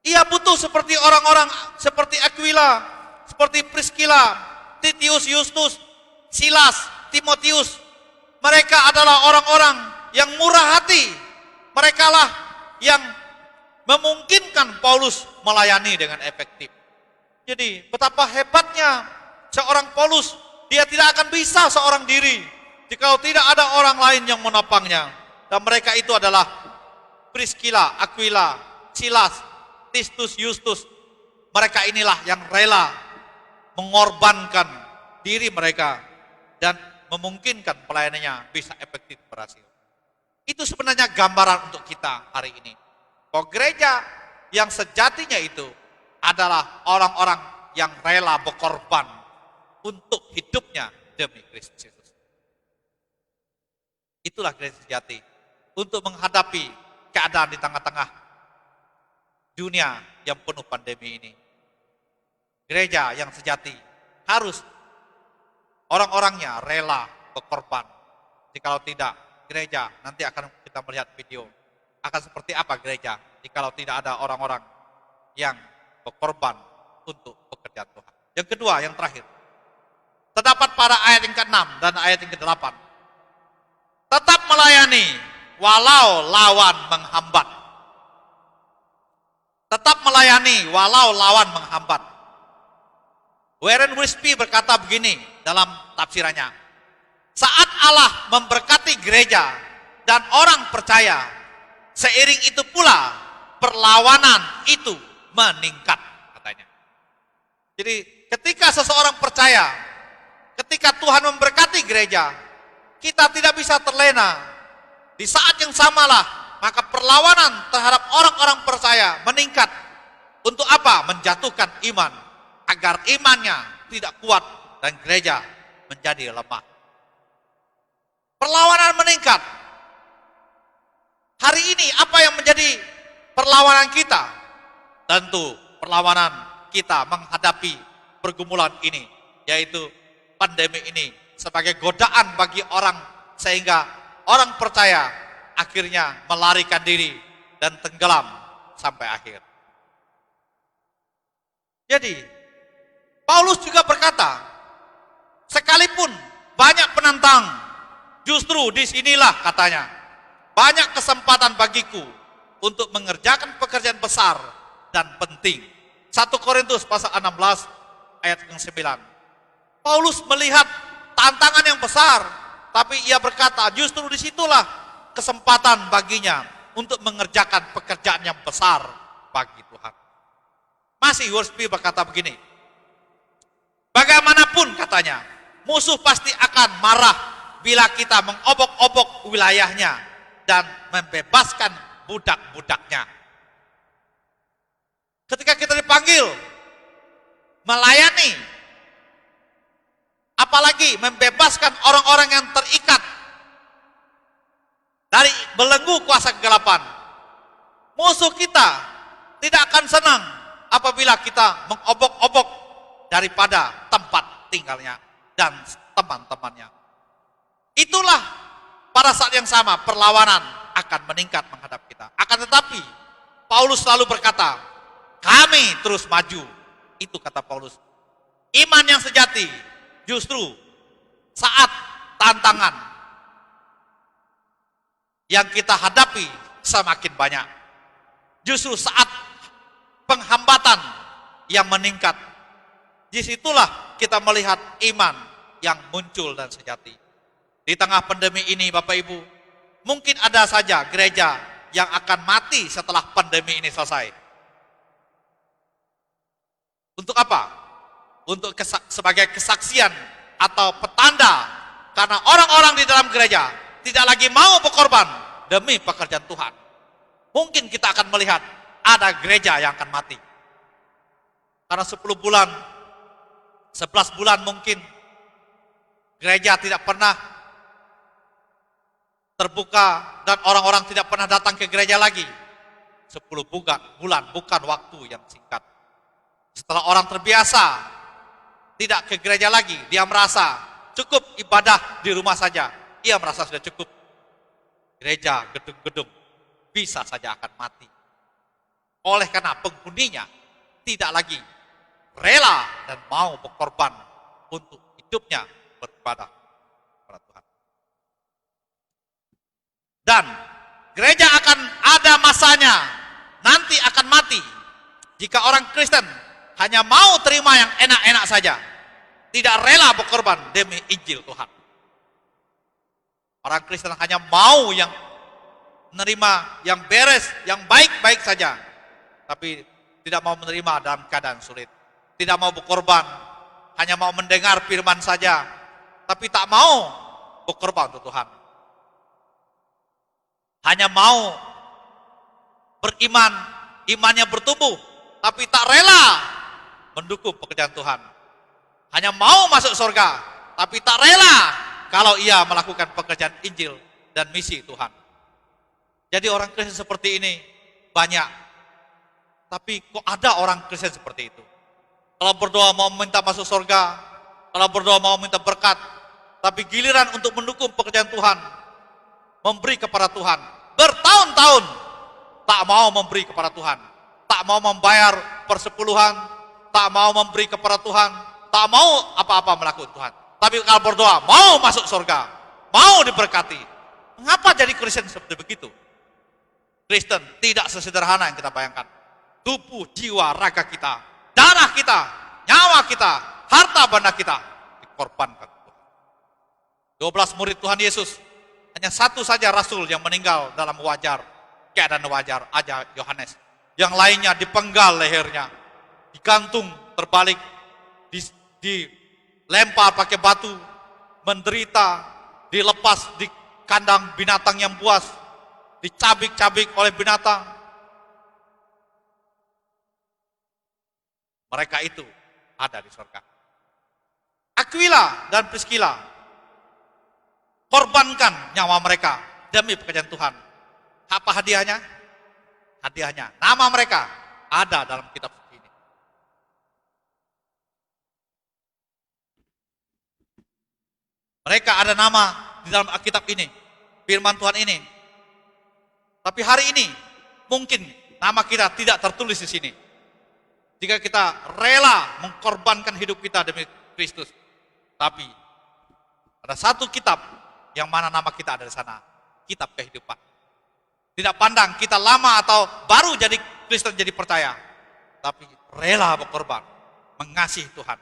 Ia butuh seperti orang-orang seperti Aquila, seperti Priscilla, Titius, Justus, Silas, Timotius. Mereka adalah orang-orang yang murah hati. Mereka lah yang memungkinkan Paulus melayani dengan efektif. Jadi betapa hebatnya seorang Paulus, dia tidak akan bisa seorang diri jika tidak ada orang lain yang menopangnya. Dan mereka itu adalah Priscilla, Aquila, Silas, Titus, Justus. Mereka inilah yang rela mengorbankan diri mereka dan memungkinkan pelayanannya bisa efektif berhasil. Itu sebenarnya gambaran untuk kita hari ini. Bahwa gereja yang sejatinya itu adalah orang-orang yang rela berkorban untuk hidupnya demi Kristus Yesus. Itulah gereja sejati untuk menghadapi keadaan di tengah-tengah dunia yang penuh pandemi ini. Gereja yang sejati harus orang-orangnya rela berkorban. Jikalau tidak, gereja nanti akan kita melihat video. Akan seperti apa gereja jikalau tidak ada orang-orang yang berkorban untuk pekerjaan Tuhan. Yang kedua, yang terakhir. Terdapat pada ayat yang ke-6 dan ayat yang ke-8. Tetap melayani walau lawan menghambat. Tetap melayani walau lawan menghambat. Warren Wiersbe berkata begini dalam tafsirannya. Saat Allah memberkati gereja dan orang percaya, seiring itu pula perlawanan itu meningkat, katanya. Jadi ketika seseorang percaya, ketika Tuhan memberkati gereja, kita tidak bisa terlena. Di saat yang samalah maka perlawanan terhadap orang-orang percaya meningkat. Untuk apa? Menjatuhkan iman, agar imannya tidak kuat dan gereja menjadi lemah. Perlawanan meningkat. Hari ini apa yang menjadi perlawanan kita? Tentu perlawanan kita menghadapi pergumulan ini, yaitu pandemi ini sebagai godaan bagi orang, sehingga orang percaya akhirnya melarikan diri dan tenggelam sampai akhir. Jadi, Paulus juga berkata, sekalipun banyak penantang, justru disinilah katanya, banyak kesempatan bagiku untuk mengerjakan pekerjaan besar dan penting. 1 Korintus pasal 16 ayat yang 9. Paulus melihat tantangan yang besar, tapi ia berkata, justru disitulah kesempatan baginya untuk mengerjakan pekerjaan yang besar bagi Tuhan. Masih Wiersbe berkata begini, bagaimanapun katanya, musuh pasti akan marah bila kita mengobok-obok wilayahnya dan membebaskan budak-budaknya. Ketika kita dipanggil melayani, apalagi membebaskan orang-orang yang terikat dari belenggu kuasa kegelapan, Musuh kita tidak akan senang apabila kita mengobok-obok daripada tempat tinggalnya dan teman-temannya. Itulah pada saat yang sama perlawanan akan meningkat menghadap kita. Akan tetapi Paulus selalu berkata, kami terus maju. Itu kata Paulus. Iman yang sejati justru saat tantangan yang kita hadapi semakin banyak. Justru saat penghambatan yang meningkat, disitulah kita melihat iman yang muncul dan sejati. Di tengah pandemi ini Bapak Ibu, mungkin ada saja gereja yang akan mati setelah pandemi ini selesai. Untuk apa? Untuk sebagai kesaksian atau petanda, karena orang-orang di dalam gereja tidak lagi mau berkorban demi pekerjaan Tuhan. Mungkin kita akan melihat ada gereja yang akan mati. Karena 10 bulan, 11 bulan mungkin gereja tidak pernah terbuka dan orang-orang tidak pernah datang ke gereja lagi. 10 bulan bukan waktu yang singkat. Setelah orang terbiasa tidak ke gereja lagi, dia merasa cukup ibadah di rumah saja. Ia merasa sudah cukup. Gereja, gedung-gedung bisa saja akan mati. Oleh karena penghuninya tidak lagi rela dan mau berkorban untuk hidupnya beribadah kepada Tuhan. Dan gereja akan ada masanya, nanti akan mati jika orang Kristen hanya mau terima yang enak-enak saja, tidak rela berkorban demi Injil Tuhan. Orang Kristen hanya mau yang menerima yang beres, yang baik-baik saja, tapi tidak mau menerima dalam keadaan sulit. Tidak mau berkorban, hanya mau mendengar firman saja, tapi tak mau berkorban untuk Tuhan. Hanya mau beriman, imannya bertumbuh, tapi tak rela mendukung pekerjaan Tuhan. Hanya mau masuk surga, tapi tak rela kalau ia melakukan pekerjaan Injil dan misi Tuhan. Jadi orang Kristen seperti ini banyak. Tapi kok ada orang Kristen seperti itu? Kalau berdoa mau minta masuk surga, kalau berdoa mau minta berkat, tapi giliran untuk mendukung pekerjaan Tuhan, memberi kepada Tuhan, bertahun-tahun tak mau memberi kepada Tuhan, tak mau membayar persepuluhan, tak mau memberi kepada Tuhan, tak mau apa-apa melakukan Tuhan. Tapi kalau berdoa mau masuk surga, mau diberkati. Mengapa jadi Kristen seperti begitu? Kristen tidak sesederhana yang kita bayangkan. Tubuh, jiwa, raga kita, darah kita, nyawa kita, harta benda kita dikorbankan. 12 murid Tuhan Yesus, hanya satu saja rasul yang meninggal dalam keadaan wajar, aja Yohanes. Yang lainnya dipenggal lehernya, digantung terbalik, dilempar pakai batu, menderita, dilepas di kandang binatang yang buas, dicabik-cabik oleh binatang. Mereka itu ada di surga. Aquila dan Priscilla korbankan nyawa mereka demi pekerjaan Tuhan. Apa hadiahnya? Hadiahnya, nama mereka ada dalam kitab suci ini. Mereka ada nama di dalam Alkitab ini, firman Tuhan ini. Tapi hari ini mungkin nama kita tidak tertulis di sini. Jika kita rela mengkorbankan hidup kita demi Kristus. Tapi ada satu kitab yang mana nama kita ada di sana, kitab kehidupan. Tidak pandang kita lama atau baru jadi Kristen, jadi percaya, tapi rela berkorban, mengasihi Tuhan.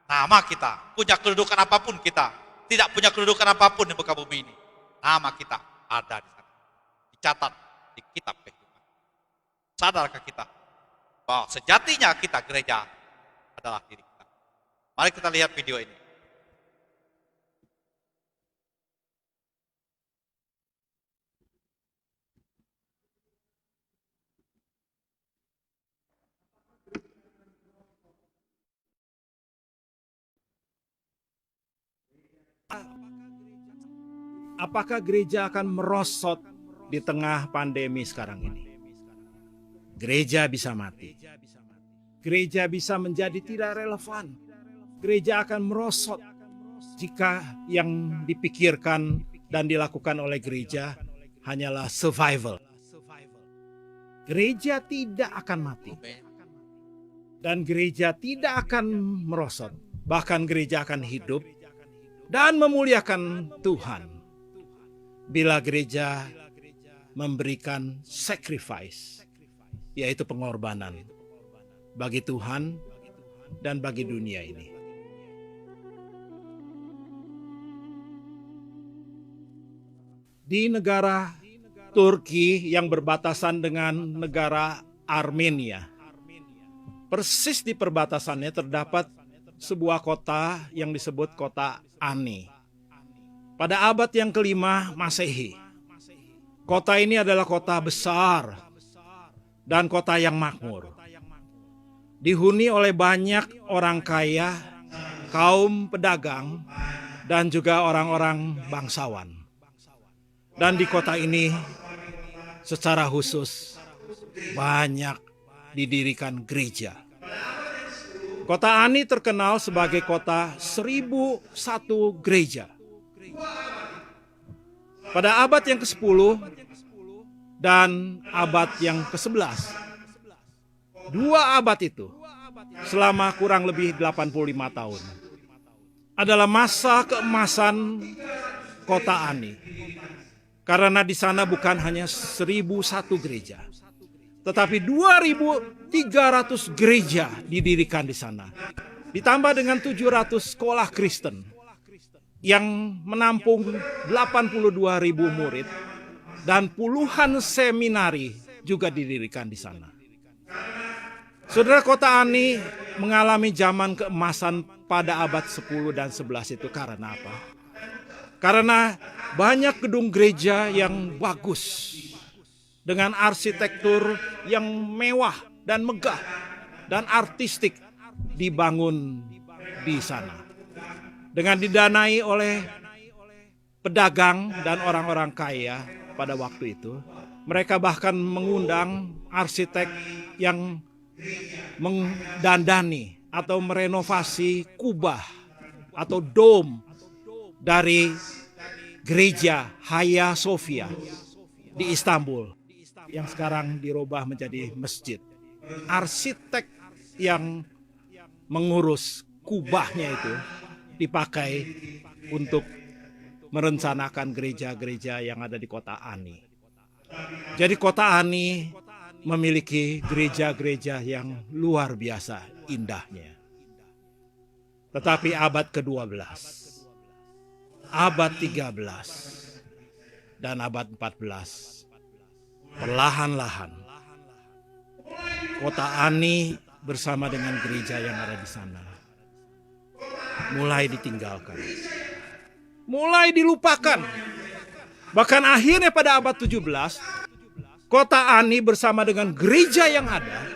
Nama kita, punya kedudukan apapun kita, tidak punya kedudukan apapun di muka bumi ini, nama kita ada di sana, dicatat di kitab kehidupan. Sadarkah kita bahwa sejatinya kita gereja adalah diri kita? Mari kita lihat video ini. Apakah gereja akan merosot di tengah pandemi sekarang ini? gereja bisa mati. Gereja bisa menjadi tidak relevan. Gereja akan merosot jika yang dipikirkan dan dilakukan oleh gereja hanyalah survival. Gereja tidak akan mati. Dan gereja tidak akan merosot. Bahkan gereja akan hidup dan memuliakan Tuhan. Bila gereja memberikan sacrifice, yaitu pengorbanan bagi Tuhan dan bagi dunia ini. Di negara Turki yang berbatasan dengan negara Armenia, persis di perbatasannya terdapat sebuah kota yang disebut kota Ani. Pada abad yang kelima Masehi, kota ini adalah kota besar dan kota yang makmur. Dihuni oleh banyak orang kaya, kaum pedagang, dan juga orang-orang bangsawan. Dan di kota ini secara khusus banyak didirikan gereja. Kota Ani terkenal sebagai kota 1001 gereja. Pada abad yang ke-10 dan abad yang ke-11, 2 abad itu selama kurang lebih 85 tahun adalah masa keemasan kota Ani. Karena di sana bukan hanya 1001 gereja, tetapi 2300 gereja didirikan di sana. Ditambah dengan 700 sekolah Kristen yang menampung 82.000 murid dan puluhan seminari juga didirikan di sana. Saudara, kota Ani mengalami zaman keemasan pada abad 10 dan 11 itu karena apa? Karena banyak gedung gereja yang bagus dengan arsitektur yang mewah dan megah dan artistik dibangun di sana. Dengan didanai oleh pedagang dan orang-orang kaya pada waktu itu, mereka bahkan mengundang arsitek yang mendandani atau merenovasi kubah atau dom dari gereja Hagia Sophia di Istanbul yang sekarang dirubah menjadi masjid. Arsitek yang mengurus kubahnya itu dipakai untuk merencanakan gereja-gereja yang ada di kota Ani. Jadi kota Ani memiliki gereja-gereja yang luar biasa indahnya. Tetapi abad ke-12, abad 13 dan abad 14, perlahan-lahan kota Ani bersama dengan gereja yang ada di sana mulai ditinggalkan, mulai dilupakan. Bahkan akhirnya pada abad 17, kota Ani bersama dengan gereja yang ada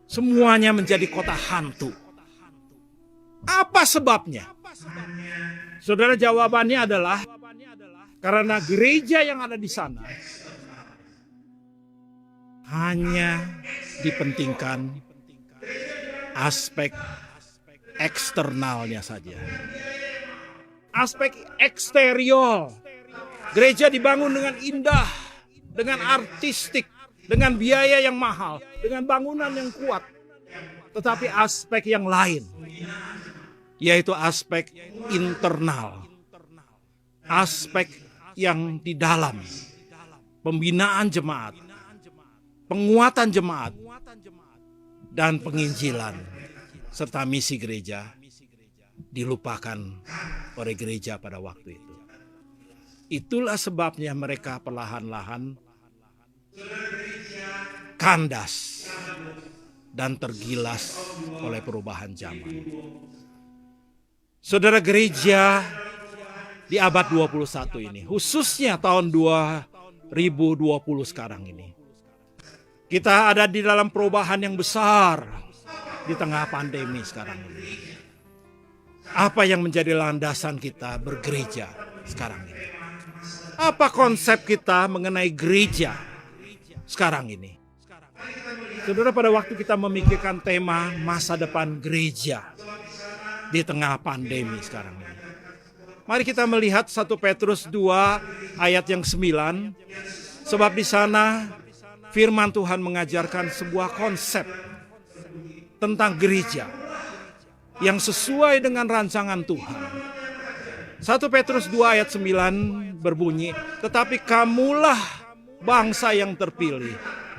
semuanya menjadi kota hantu. Apa sebabnya? Saudara, jawabannya adalah karena gereja yang ada di sana hanya dipentingkan aspek eksternalnya saja. Aspek eksterior. Gereja dibangun dengan indah, dengan artistik, dengan biaya yang mahal, dengan bangunan yang kuat. Tetapi aspek yang lain, yaitu aspek internal, aspek yang di dalam, pembinaan jemaat, penguatan jemaat, dan penginjilan, serta misi gereja, dilupakan oleh gereja pada waktu itu. Itulah sebabnya mereka perlahan-lahan kandas dan tergilas oleh perubahan zaman. Saudara, gereja di abad 21 ini, khususnya tahun 2020 sekarang ini, kita ada di dalam perubahan yang besar di tengah pandemi sekarang ini. Apa yang menjadi landasan kita bergereja sekarang ini? Apa konsep kita mengenai gereja sekarang ini? Saudara, pada waktu kita memikirkan tema masa depan gereja di tengah pandemi sekarang ini, mari kita melihat 1 Petrus 2 ayat yang 9. Sebab di sana firman Tuhan mengajarkan sebuah konsep tentang gereja yang sesuai dengan rancangan Tuhan. 1 Petrus 2 ayat 9 berbunyi, tetapi kamulah bangsa yang terpilih,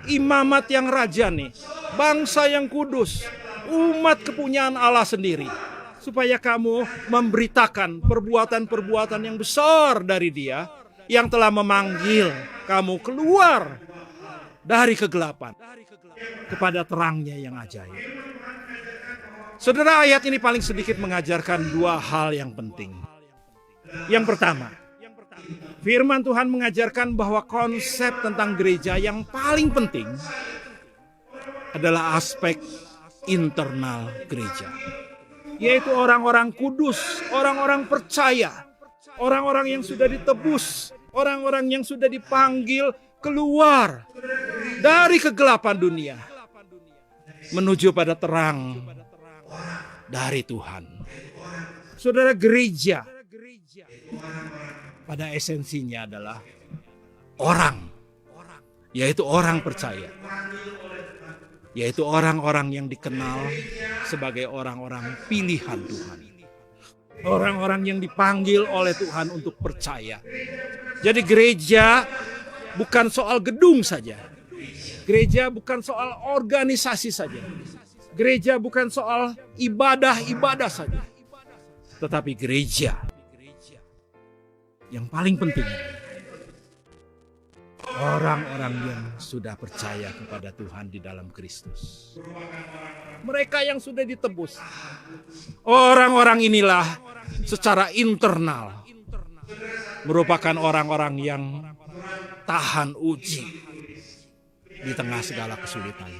imamat yang rajani, bangsa yang kudus, umat kepunyaan Allah sendiri, supaya kamu memberitakan perbuatan-perbuatan yang besar dari Dia yang telah memanggil kamu keluar dari kegelapan kepada terangnya yang ajaib. Saudara, ayat ini paling sedikit mengajarkan dua hal yang penting. Yang pertama, firman Tuhan mengajarkan bahwa konsep tentang gereja yang paling penting adalah aspek internal gereja, yaitu orang-orang kudus, orang-orang percaya, orang-orang yang sudah ditebus, orang-orang yang sudah dipanggil keluar dari kegelapan dunia menuju pada terang dari Tuhan. Saudara, gereja pada esensinya adalah orang, yaitu orang percaya, yaitu orang-orang yang dikenal sebagai orang-orang pilihan Tuhan, orang-orang yang dipanggil oleh Tuhan untuk percaya. Jadi gereja bukan soal gedung saja, gereja bukan soal organisasi saja, gereja bukan soal ibadah-ibadah saja, tetapi gereja yang paling penting orang-orang yang sudah percaya kepada Tuhan di dalam Kristus. Mereka yang sudah ditebus. Orang-orang inilah secara internal merupakan orang-orang yang tahan uji di tengah segala kesulitan.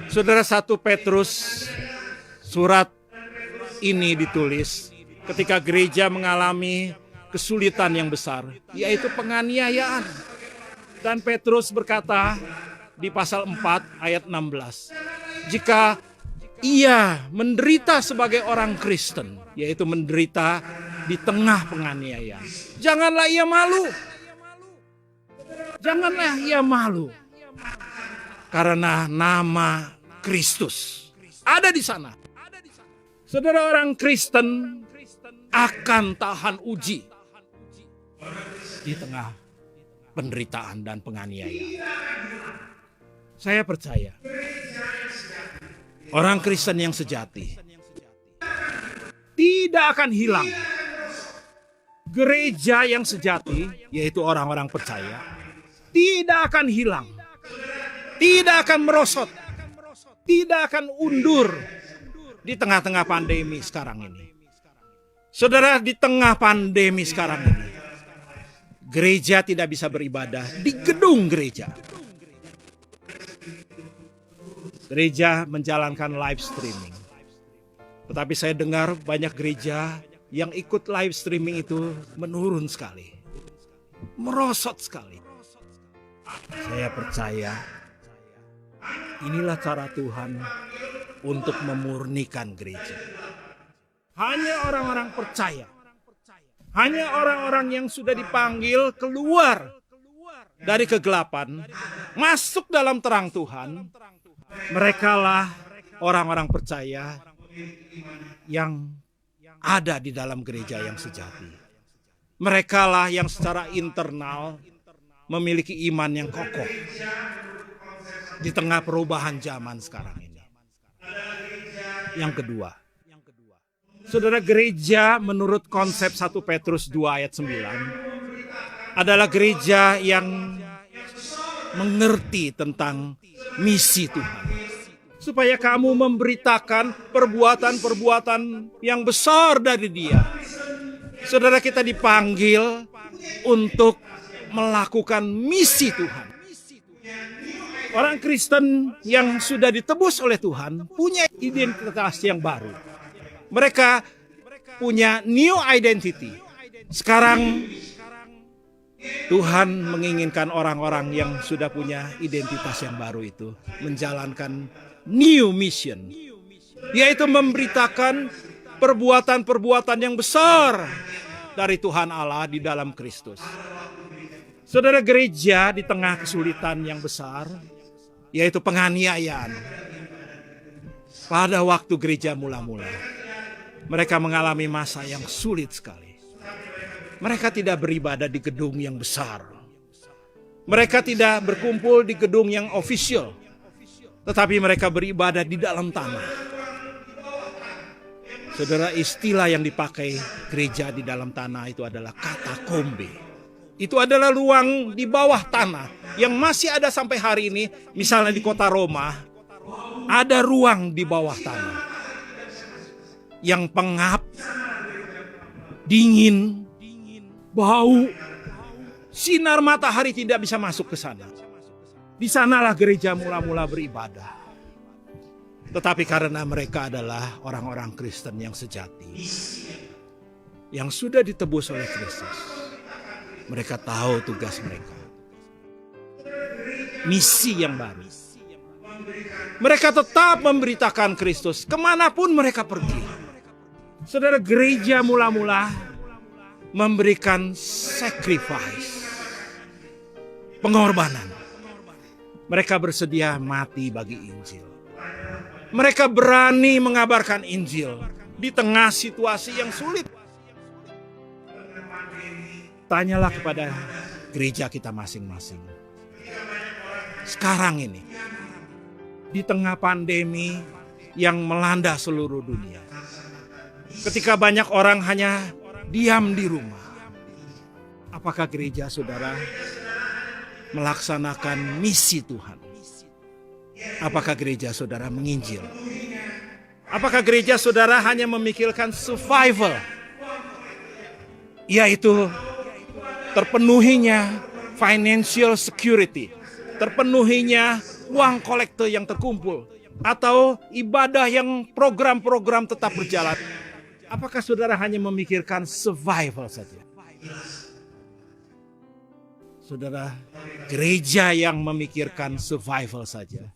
Saudara, 1 Petrus surat ini ditulis ketika gereja mengalami kesulitan yang besar, yaitu penganiayaan. Dan Petrus berkata di pasal 4 ayat 16, jika ia menderita sebagai orang Kristen, yaitu menderita di tengah penganiayaan, janganlah ia malu. Janganlah ia malu. Karena nama Kristus ada di sana. Saudara, orang Kristen akan tahan uji di tengah penderitaan dan penganiayaan. Saya percaya orang Kristen yang sejati tidak akan hilang. Gereja yang sejati, yaitu orang-orang percaya, tidak akan hilang, tidak akan merosot, tidak akan undur di tengah-tengah pandemi sekarang ini. Saudara, di tengah pandemi sekarang ini, gereja tidak bisa beribadah di gedung gereja. Gereja menjalankan live streaming. Tetapi saya dengar banyak gereja yang ikut live streaming itu menurun sekali, merosot sekali. Saya percaya inilah cara Tuhan untuk memurnikan gereja. Hanya orang-orang percaya, hanya orang-orang yang sudah dipanggil keluar dari kegelapan, masuk dalam terang Tuhan, merekalah orang-orang percaya yang ada di dalam gereja yang sejati. Merekalah yang secara internal memiliki iman yang kokoh di tengah perubahan zaman sekarang ini. Yang kedua, saudara, gereja menurut konsep 1 Petrus 2 ayat 9 adalah gereja yang mengerti tentang misi Tuhan. Supaya kamu memberitakan perbuatan-perbuatan yang besar dari Dia. Saudara, kita dipanggil untuk melakukan misi Tuhan. Orang Kristen yang sudah ditebus oleh Tuhan punya identitas yang baru. Mereka punya new identity. Sekarang Tuhan menginginkan orang-orang yang sudah punya identitas yang baru itu menjalankan new mission, yaitu memberitakan perbuatan-perbuatan yang besar dari Tuhan Allah di dalam Kristus. Saudara, gereja di tengah kesulitan yang besar, yaitu penganiayaan. Pada waktu gereja mula-mula, mereka mengalami masa yang sulit sekali. Mereka tidak beribadah di gedung yang besar. Mereka tidak berkumpul di gedung yang official. Tetapi mereka beribadah di dalam tanah. Saudara, istilah yang dipakai gereja di dalam tanah itu adalah katakombe. Itu adalah ruang di bawah tanah yang masih ada sampai hari ini. Misalnya di kota Roma, ada ruang di bawah tanah yang pengap, dingin, bau, sinar matahari tidak bisa masuk ke sana. Di sanalah gereja mula-mula beribadah. Tetapi karena mereka adalah orang-orang Kristen yang sejati, yang sudah ditebus oleh Kristus, mereka tahu tugas mereka, misi yang baru. Mereka tetap memberitakan Kristus kemanapun mereka pergi. Saudara, gereja mula-mula memberikan sacrifice, pengorbanan. Mereka bersedia mati bagi Injil. Mereka berani mengabarkan Injil di tengah situasi yang sulit. Tanyalah kepada gereja kita masing-masing. Sekarang ini, di tengah pandemi yang melanda seluruh dunia, ketika banyak orang hanya diam di rumah, apakah gereja saudara melaksanakan misi Tuhan? Apakah gereja saudara menginjil? Apakah gereja saudara hanya memikirkan survival, yaitu terpenuhinya financial security, terpenuhinya uang kolektor yang terkumpul, atau ibadah yang program-program tetap berjalan? Apakah saudara hanya memikirkan survival saja? Saudara, gereja yang memikirkan survival saja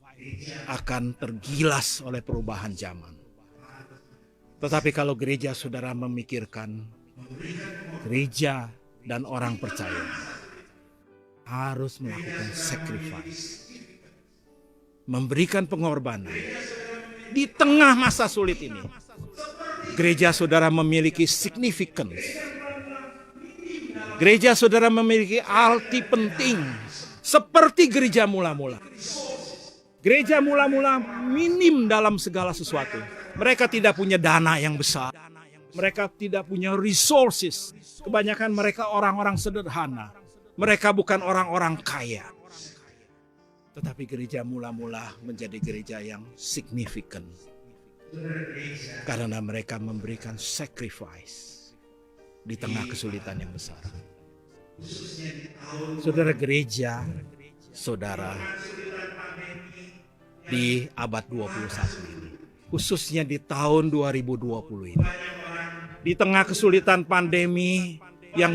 akan tergilas oleh perubahan zaman. Tetapi kalau gereja saudara memikirkan, gereja dan orang percaya harus melakukan sacrifice, memberikan pengorbanan di tengah masa sulit ini. Gereja saudara memiliki significance. Gereja saudara memiliki arti penting seperti gereja mula-mula. Gereja mula-mula minim dalam segala sesuatu. Mereka tidak punya dana yang besar. Mereka tidak punya resources. Kebanyakan mereka orang-orang sederhana. Mereka bukan orang-orang kaya. Tetapi gereja mula-mula menjadi gereja yang signifikan. Karena mereka memberikan sacrifice di tengah kesulitan yang besar. Saudara, gereja saudara di abad 21 ini, khususnya di tahun 2020 ini, di tengah kesulitan pandemi yang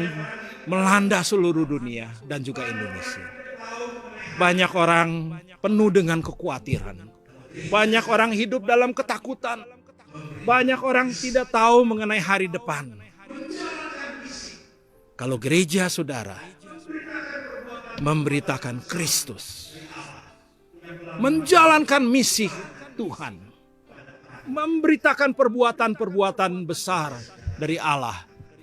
melanda seluruh dunia dan juga Indonesia, banyak orang penuh dengan kekhawatiran. Banyak orang hidup dalam ketakutan. Banyak orang tidak tahu mengenai hari depan. Kalau gereja saudara memberitakan Kristus, menjalankan misi Tuhan, memberitakan perbuatan-perbuatan besar dari Allah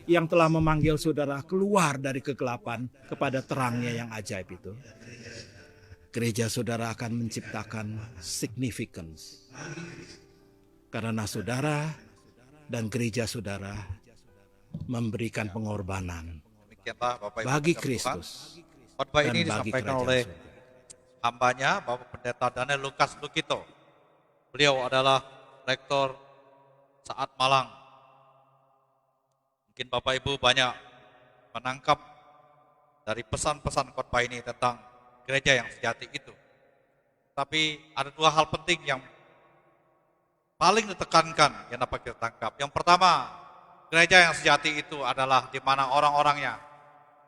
yang telah memanggil saudara keluar dari kegelapan kepada terangnya yang ajaib itu, gereja saudara akan menciptakan significance. Karena saudara dan gereja saudara memberikan pengorbanan Demikianlah Bapak Ibu bagi sekalian Kristus Tuhan. Khotbah dan ini bagi disampaikan kerajaan oleh surga. hambanya Bapak Pendeta Daniel Lukas Lukito. Beliau adalah rektor Saat Malang. Mungkin Bapak Ibu banyak menangkap dari pesan-pesan khotbah ini tentang gereja yang sejati itu. Tapi ada dua hal penting yang paling ditekankan yang dapat kita tangkap. Yang pertama, gereja yang sejati itu adalah di mana orang-orangnya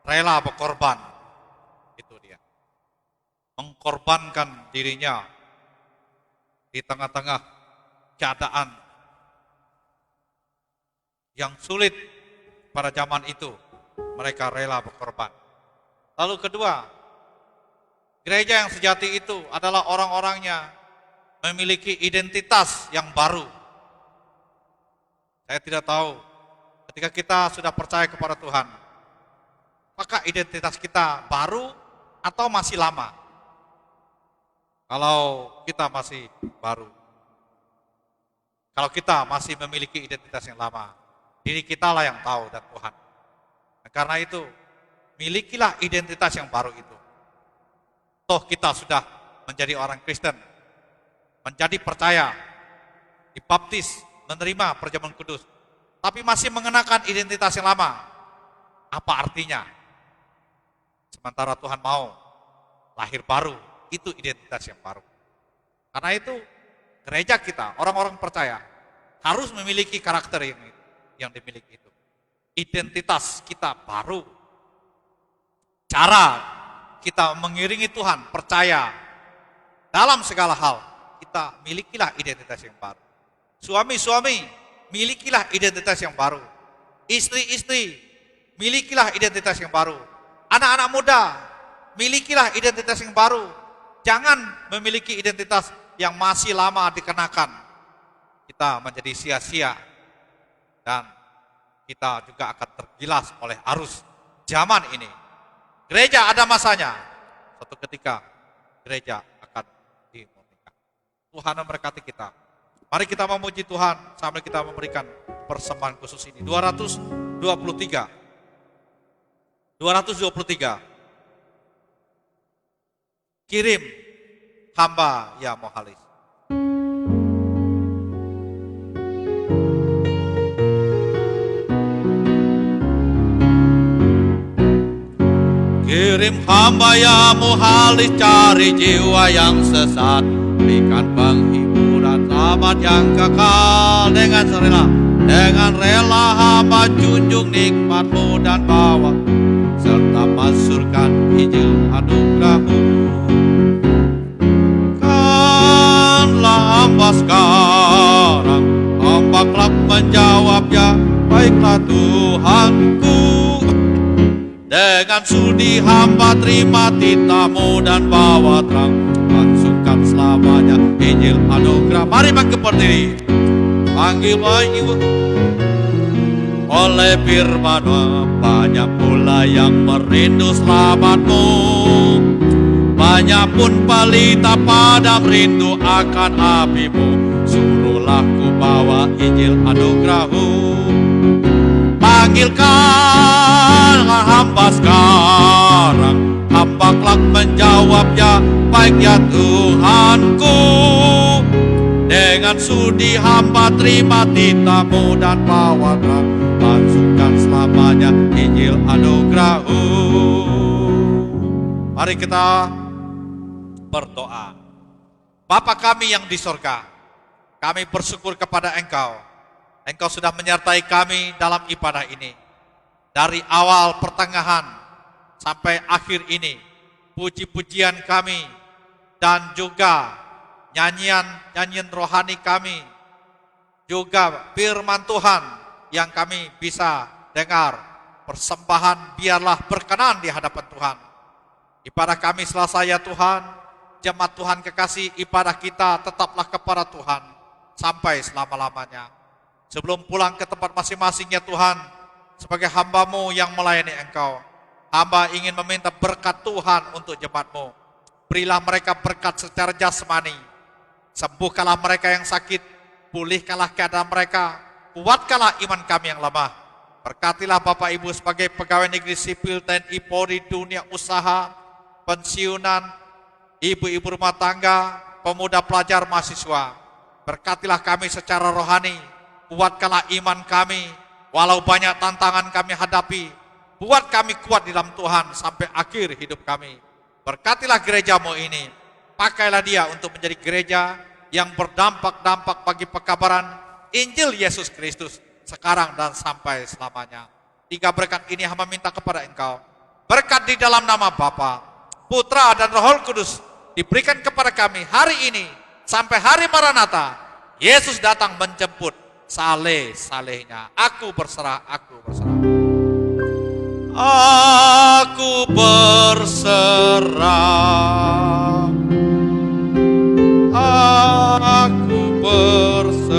rela berkorban. Itu dia. Mengkorbankan dirinya di tengah-tengah keadaan yang sulit pada zaman itu. Mereka rela berkorban. Lalu kedua, gereja yang sejati itu adalah orang-orangnya memiliki identitas yang baru. Saya tidak tahu, ketika kita sudah percaya kepada Tuhan, apakah identitas kita baru atau masih lama? Kalau kita masih baru, kalau kita masih memiliki identitas yang lama, diri kita lah yang tahu dan Tuhan. Karena itu, milikilah identitas yang baru itu. Toh kita sudah menjadi orang Kristen, menjadi percaya, dibaptis, menerima perjamuan kudus, tapi masih mengenakan identitas yang lama. Apa artinya? Sementara Tuhan mau lahir baru, itu identitas yang baru. Karena itu, gereja kita, orang-orang percaya, harus memiliki karakter yang dimiliki itu. Identitas kita baru. Cara kita mengiringi Tuhan, percaya dalam segala hal, kita milikilah identitas yang baru. Suami-suami, milikilah identitas yang baru. Istri-istri, milikilah identitas yang baru. Anak-anak muda, milikilah identitas yang baru. Jangan memiliki identitas yang masih lama dikenakan. Kita menjadi sia-sia dan kita juga akan tergilas oleh arus zaman ini. Gereja ada masanya. Suatu ketika gereja akan dimatikan. Tuhan memberkati kita. Mari kita memuji Tuhan sambil kita memberikan persembahan khusus ini. 223. Kirim hamba ya Mohalis. Kirim hamba ya Mohalis, cari jiwa yang sesat, berikan penghiburan selamat yang kekal. Dengan rela hamba junjung nikmat-Mu dan bawa, serta masurkan Injil anugerah-Mu. Kanlah hamba sekarang, hamba kelak menjawabnya, baiklah Tuhanku. Dengan sudi hamba terima titah-Mu dan bawa terang, langsungkan selamanya Injil anugerah. Mari bangkit berdiri, panggil oleh firman-Mu, banyak pula yang merindu selamat-Mu. Banyak pun pelita padam rindu akan api-Mu. Suruhlah ku bawa Injil anugerah-Mu. Panggilkan hamba sekarang, hamba kelak menjawabnya, baik ya Tuhanku. Dengan sudi hamba terima titah-Mu dan bawa terang, langsungkan selamanya Injil anugerah-Mu. Mari kita berdoa. Bapa kami yang di sorga, kami bersyukur kepada Engkau. Engkau sudah menyertai kami dalam ibadah ini. Dari awal pertengahan sampai akhir ini, puji-pujian kami dan juga nyanyian rohani kami, juga firman Tuhan yang kami bisa dengar, persembahan biarlah berkenan di hadapan Tuhan. Ibadah kami selesai ya Tuhan, jemaat Tuhan kekasih, ibadah kita tetaplah kepada Tuhan sampai selama-lamanya. Sebelum pulang ke tempat masing-masing ya Tuhan, sebagai hamba-Mu yang melayani Engkau, hamba ingin meminta berkat Tuhan untuk jemaat-Mu. Berilah mereka berkat secara jasmani, sembuhkanlah mereka yang sakit, pulihkanlah keadaan mereka, kuatkanlah iman kami yang lemah. Berkatilah Bapak Ibu sebagai pegawai negeri sipil, TNI, Polri, dunia usaha, pensiunan, ibu-ibu rumah tangga, pemuda pelajar, mahasiswa. Berkatilah kami secara rohani, kuatkanlah iman kami, walau banyak tantangan kami hadapi, buat kami kuat di dalam Tuhan sampai akhir hidup kami. Berkatilah gereja-Mu ini, pakailah dia untuk menjadi gereja yang berdampak bagi pekabaran Injil Yesus Kristus sekarang dan sampai selamanya. 3 berkat ini hamba minta kepada Engkau, berkat di dalam nama Bapa, Putra dan Roh Kudus diberikan kepada kami hari ini sampai hari Maranatha. Yesus datang menjemput saleh-salehnya. Aku berserah, aku berserah. Aku berserah. Aku berserah.